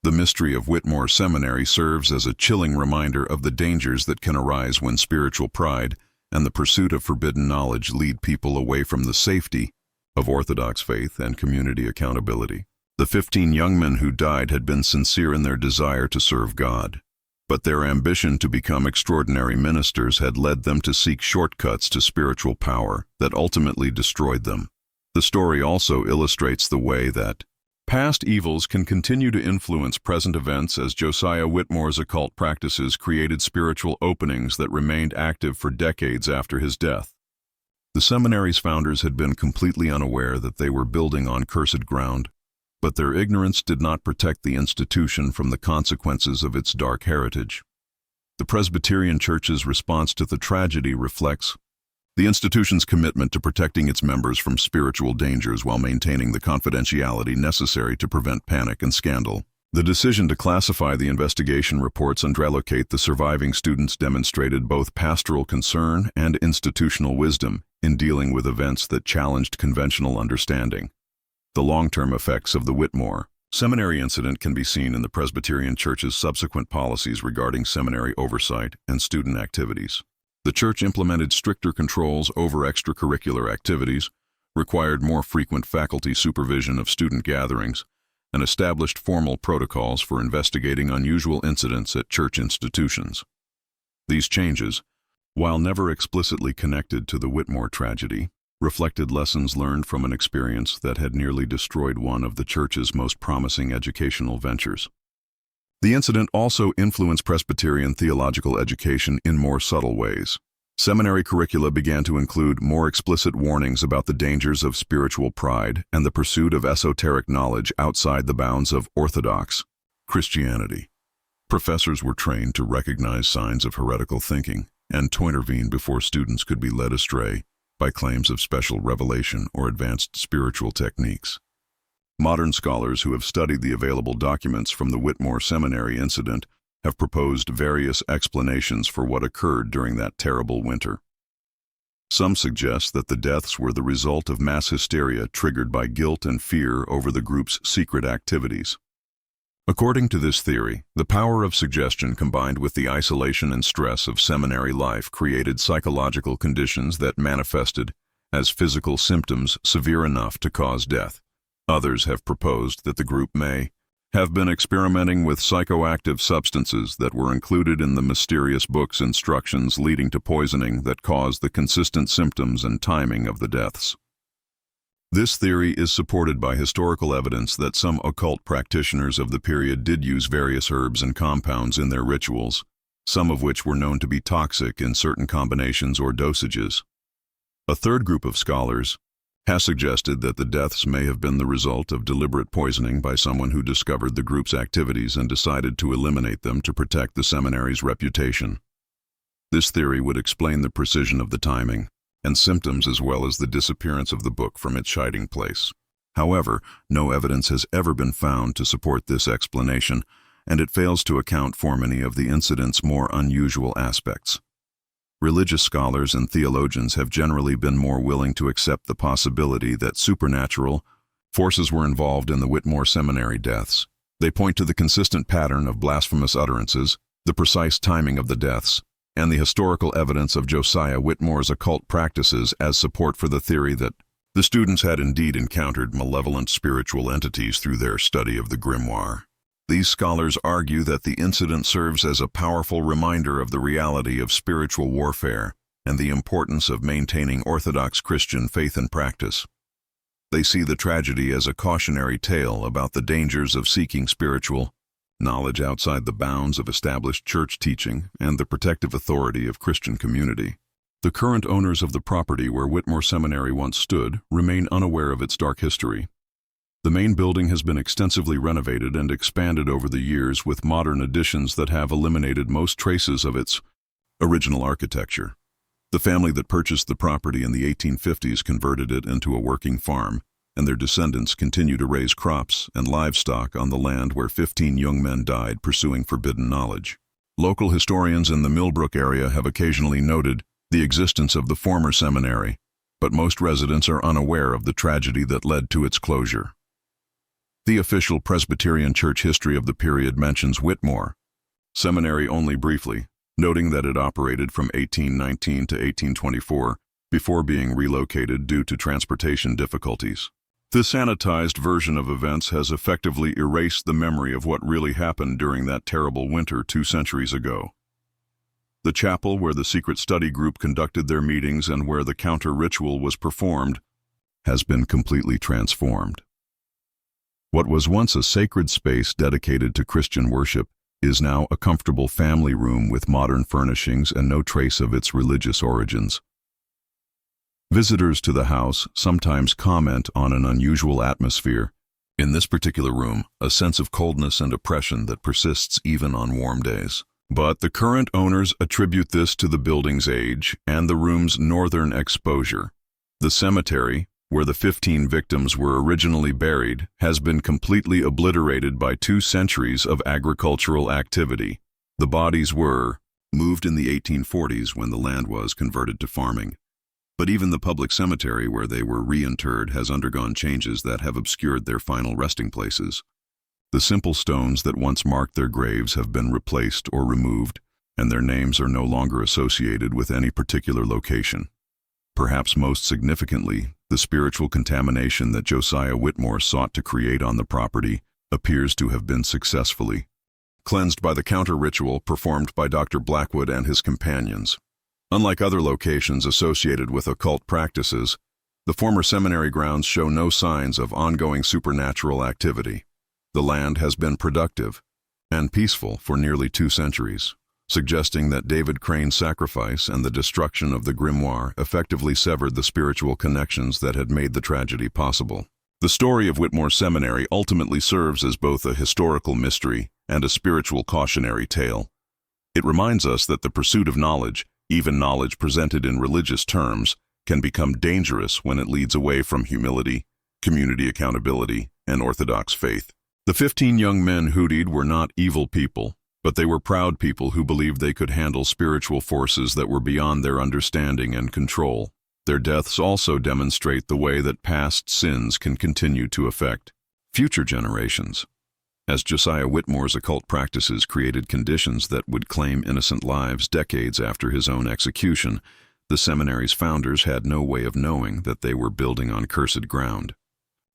The mystery of Whitmore Seminary serves as a chilling reminder of the dangers that can arise when spiritual pride and the pursuit of forbidden knowledge lead people away from the safety of Orthodox faith and community accountability. The 15 young men who died had been sincere in their desire to serve God, but their ambition to become extraordinary ministers had led them to seek shortcuts to spiritual power that ultimately destroyed them. The story also illustrates the way that past evils can continue to influence present events, as Josiah Whitmore's occult practices created spiritual openings that remained active for decades after his death. The seminary's founders had been completely unaware that they were building on cursed ground, but their ignorance did not protect the institution from the consequences of its dark heritage. The Presbyterian Church's response to the tragedy reflects the institution's commitment to protecting its members from spiritual dangers while maintaining the confidentiality necessary to prevent panic and scandal. The decision to classify the investigation reports and relocate the surviving students demonstrated both pastoral concern and institutional wisdom in dealing with events that challenged conventional understanding. The long-term effects of the Whitmore Seminary incident can be seen in the Presbyterian Church's subsequent policies regarding seminary oversight and student activities. The Church implemented stricter controls over extracurricular activities, required more frequent faculty supervision of student gatherings, and established formal protocols for investigating unusual incidents at church institutions. These changes, while never explicitly connected to the Whitmore tragedy, reflected lessons learned from an experience that had nearly destroyed one of the Church's most promising educational ventures. The incident also influenced Presbyterian theological education in more subtle ways. Seminary curricula began to include more explicit warnings about the dangers of spiritual pride and the pursuit of esoteric knowledge outside the bounds of Orthodox Christianity. Professors were trained to recognize signs of heretical thinking and to intervene before students could be led astray by claims of special revelation or advanced spiritual techniques. Modern scholars who have studied the available documents from the Whitmore Seminary incident have proposed various explanations for what occurred during that terrible winter. Some suggest that the deaths were the result of mass hysteria triggered by guilt and fear over the group's secret activities. According to this theory, the power of suggestion combined with the isolation and stress of seminary life created psychological conditions that manifested as physical symptoms severe enough to cause death. Others have proposed that the group may have been experimenting with psychoactive substances that were included in the mysterious book's instructions leading to poisoning that caused the consistent symptoms and timing of the deaths. This theory is supported by historical evidence that some occult practitioners of the period did use various herbs and compounds in their rituals, some of which were known to be toxic in certain combinations or dosages. A third group of scholars has suggested that the deaths may have been the result of deliberate poisoning by someone who discovered the group's activities and decided to eliminate them to protect the seminary's reputation. This theory would explain the precision of the timing and symptoms as well as the disappearance of the book from its hiding place. However, no evidence has ever been found to support this explanation, and it fails to account for many of the incident's more unusual aspects. Religious scholars and theologians have generally been more willing to accept the possibility that supernatural forces were involved in the Whitmore Seminary deaths. They point to the consistent pattern of blasphemous utterances, the precise timing of the deaths, and the historical evidence of Josiah Whitmore's occult practices as support for the theory that The students had indeed encountered malevolent spiritual entities through their study of the grimoire. These scholars argue that the incident serves as a powerful reminder of the reality of spiritual warfare and the importance of maintaining Orthodox Christian faith and practice. They see the tragedy as a cautionary tale about the dangers of seeking spiritual knowledge outside the bounds of established church teaching and the protective authority of Christian community. The current owners of the property where Whitmore Seminary once stood remain unaware of its dark history. The main building has been extensively renovated and expanded over the years with modern additions that have eliminated most traces of its original architecture. The family that purchased the property in the 1850s converted it into a working farm, and their descendants continue to raise crops and livestock on the land where 15 young men died pursuing forbidden knowledge. Local historians in the Millbrook area have occasionally noted the existence of the former seminary, but most residents are unaware of the tragedy that led to its closure. The official Presbyterian Church history of the period mentions Whitmore Seminary only briefly, noting that it operated from 1819 to 1824 before being relocated due to transportation difficulties. This sanitized version of events has effectively erased the memory of what really happened during that terrible winter 2 centuries ago. The chapel where the secret study group conducted their meetings and where the counter-ritual was performed has been completely transformed. What was once a sacred space dedicated to Christian worship is now a comfortable family room with modern furnishings and no trace of its religious origins. Visitors to the house sometimes comment on an unusual atmosphere. In this particular room, a sense of coldness and oppression that persists even on warm days. But the current owners attribute this to the building's age and the room's northern exposure. The cemetery, where the 15 victims were originally buried, has been completely obliterated by 2 centuries of agricultural activity. The bodies were moved in the 1840s when the land was converted to farming. But even the public cemetery where they were reinterred has undergone changes that have obscured their final resting places. The simple stones that once marked their graves have been replaced or removed, and their names are no longer associated with any particular location. Perhaps most significantly, the spiritual contamination that Josiah Whitmore sought to create on the property appears to have been successfully cleansed by the counter-ritual performed by Dr. Blackwood and his companions. Unlike other locations associated with occult practices, the former seminary grounds show no signs of ongoing supernatural activity. The land has been productive and peaceful for nearly 2 centuries, suggesting that David Crane's sacrifice and the destruction of the grimoire effectively severed the spiritual connections that had made the tragedy possible. The story of Whitmore Seminary ultimately serves as both a historical mystery and a spiritual cautionary tale. It reminds us that the pursuit of knowledge, even knowledge presented in religious terms, can become dangerous when it leads away from humility, community accountability, and Orthodox faith. The 15 young men hootied were not evil people, but they were proud people who believed they could handle spiritual forces that were beyond their understanding and control. Their deaths also demonstrate the way that past sins can continue to affect future generations. As Josiah Whitmore's occult practices created conditions that would claim innocent lives decades after his own execution, the seminary's founders had no way of knowing that they were building on cursed ground.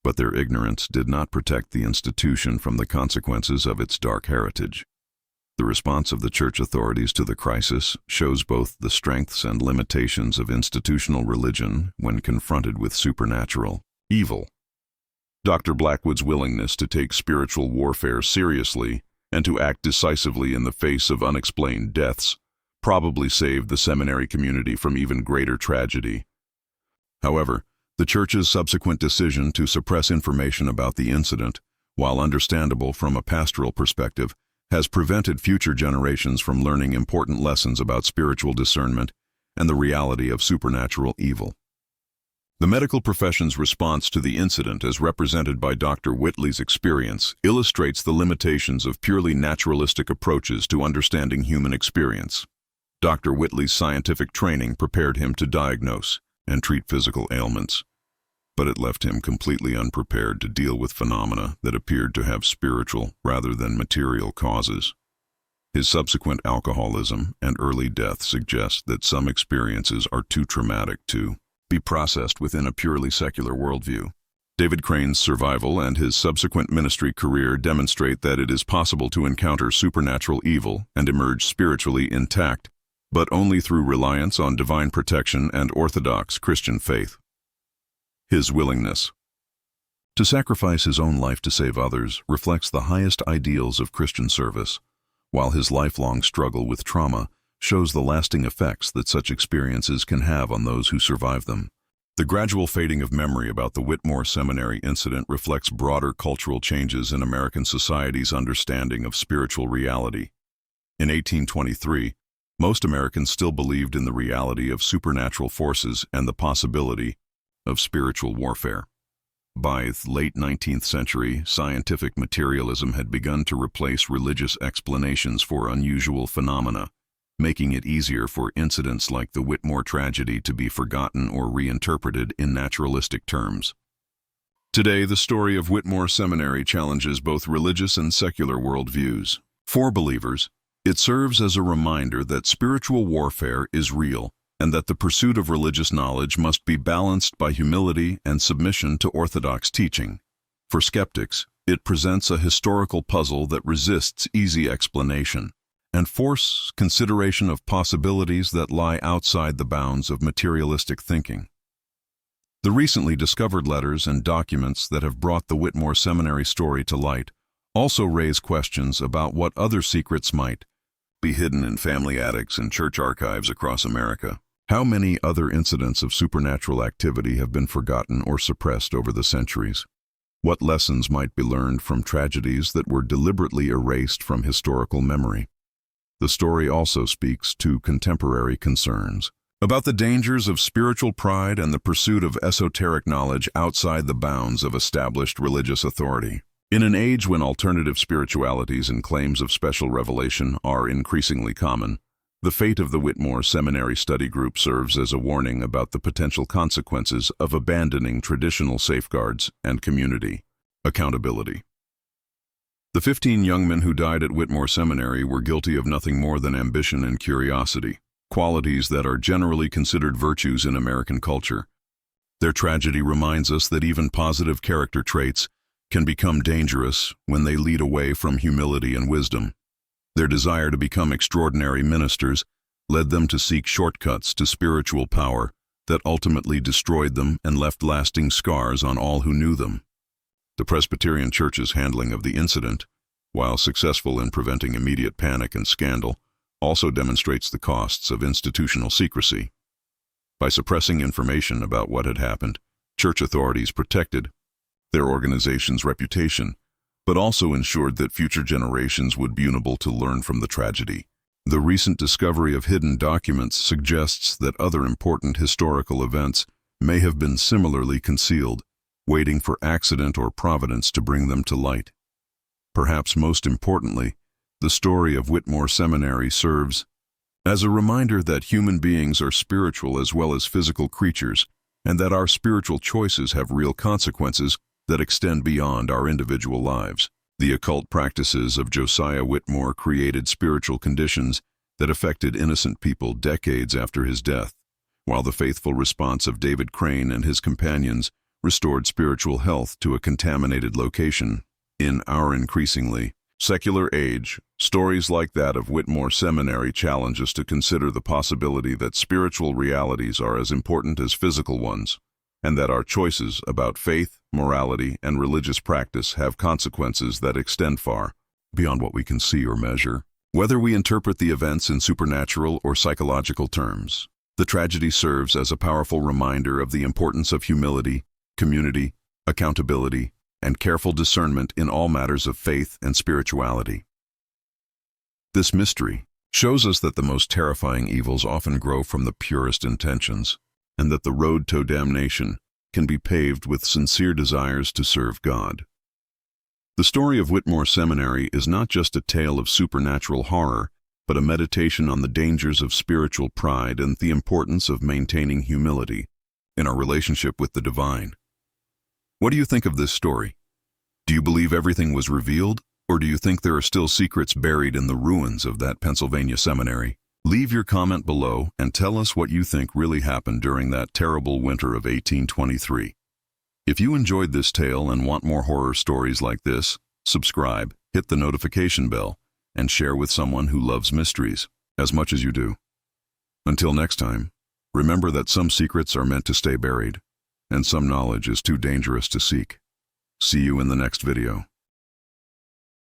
But their ignorance did not protect the institution from the consequences of its dark heritage. The response of the church authorities to the crisis shows both the strengths and limitations of institutional religion when confronted with supernatural evil. Dr. Blackwood's willingness to take spiritual warfare seriously and to act decisively in the face of unexplained deaths probably saved the seminary community from even greater tragedy. However, the Church's subsequent decision to suppress information about the incident, while understandable from a pastoral perspective, has prevented future generations from learning important lessons about spiritual discernment and the reality of supernatural evil. The medical profession's response to the incident, as represented by Dr. Whitley's experience, illustrates the limitations of purely naturalistic approaches to understanding human experience. Dr. Whitley's scientific training prepared him to diagnose and treat physical ailments, but it left him completely unprepared to deal with phenomena that appeared to have spiritual rather than material causes. His subsequent alcoholism and early death suggest that some experiences are too traumatic to be processed within a purely secular worldview. David Crane's survival and his subsequent ministry career demonstrate that it is possible to encounter supernatural evil and emerge spiritually intact, but only through reliance on divine protection and orthodox Christian faith. His willingness to sacrifice his own life to save others reflects the highest ideals of Christian service, while his lifelong struggle with trauma shows the lasting effects that such experiences can have on those who survive them. The gradual fading of memory about the Whitmore Seminary incident reflects broader cultural changes in American society's understanding of spiritual reality. In 1823, most Americans still believed in the reality of supernatural forces and the possibility of spiritual warfare. By the late 19th century, scientific materialism had begun to replace religious explanations for unusual phenomena, making it easier for incidents like the Whitmore tragedy to be forgotten or reinterpreted in naturalistic terms. Today, the story of Whitmore Seminary challenges both religious and secular worldviews. For believers, it serves as a reminder that spiritual warfare is real, and that the pursuit of religious knowledge must be balanced by humility and submission to orthodox teaching. For skeptics, it presents a historical puzzle that resists easy explanation and forces consideration of possibilities that lie outside the bounds of materialistic thinking. The recently discovered letters and documents that have brought the Whitmore Seminary story to light also raise questions about what other secrets might be hidden in family attics and church archives across America. How many other incidents of supernatural activity have been forgotten or suppressed over the centuries? What lessons might be learned from tragedies that were deliberately erased from historical memory? The story also speaks to contemporary concerns about the dangers of spiritual pride and the pursuit of esoteric knowledge outside the bounds of established religious authority. In an age when alternative spiritualities and claims of special revelation are increasingly common, the fate of the Whitmore Seminary Study Group serves as a warning about the potential consequences of abandoning traditional safeguards and community accountability. The 15 young men who died at Whitmore Seminary were guilty of nothing more than ambition and curiosity, qualities that are generally considered virtues in American culture. Their tragedy reminds us that even positive character traits can become dangerous when they lead away from humility and wisdom. Their desire to become extraordinary ministers led them to seek shortcuts to spiritual power that ultimately destroyed them and left lasting scars on all who knew them. The Presbyterian Church's handling of the incident, while successful in preventing immediate panic and scandal, also demonstrates the costs of institutional secrecy. By suppressing information about what had happened, church authorities protected their organization's reputation, but also ensured that future generations would be able to learn from the tragedy. The recent discovery of hidden documents suggests that other important historical events may have been similarly concealed, waiting for accident or providence to bring them to light. Perhaps most importantly, the story of Whitmore Seminary serves as a reminder that human beings are spiritual as well as physical creatures, and that our spiritual choices have real consequences that extend beyond our individual lives. The occult practices of Josiah Whitmore created spiritual conditions that affected innocent people decades after his death, while the faithful response of David Crane and his companions restored spiritual health to a contaminated location. In our increasingly secular age, stories like that of Whitmore Seminary challenge us to consider the possibility that spiritual realities are as important as physical ones, and that our choices about faith, morality, and religious practice have consequences that extend far beyond what we can see or measure. Whether we interpret the events in supernatural or psychological terms, the tragedy serves as a powerful reminder of the importance of humility, community, accountability, and careful discernment in all matters of faith and spirituality. This mystery shows us that the most terrifying evils often grow from the purest intentions, and that the road to damnation can be paved with sincere desires to serve God. The story of Whitmore Seminary is not just a tale of supernatural horror, but a meditation on the dangers of spiritual pride and the importance of maintaining humility in our relationship with the divine. What do you think of this story? Do you believe everything was revealed, or do you think there are still secrets buried in the ruins of that Pennsylvania seminary? Leave your comment below and tell us what you think really happened during that terrible winter of 1823. If you enjoyed this tale and want more horror stories like this, subscribe, hit the notification bell, and share with someone who loves mysteries as much as you do. Until next time, remember that some secrets are meant to stay buried, and some knowledge is too dangerous to seek. See you in the next video.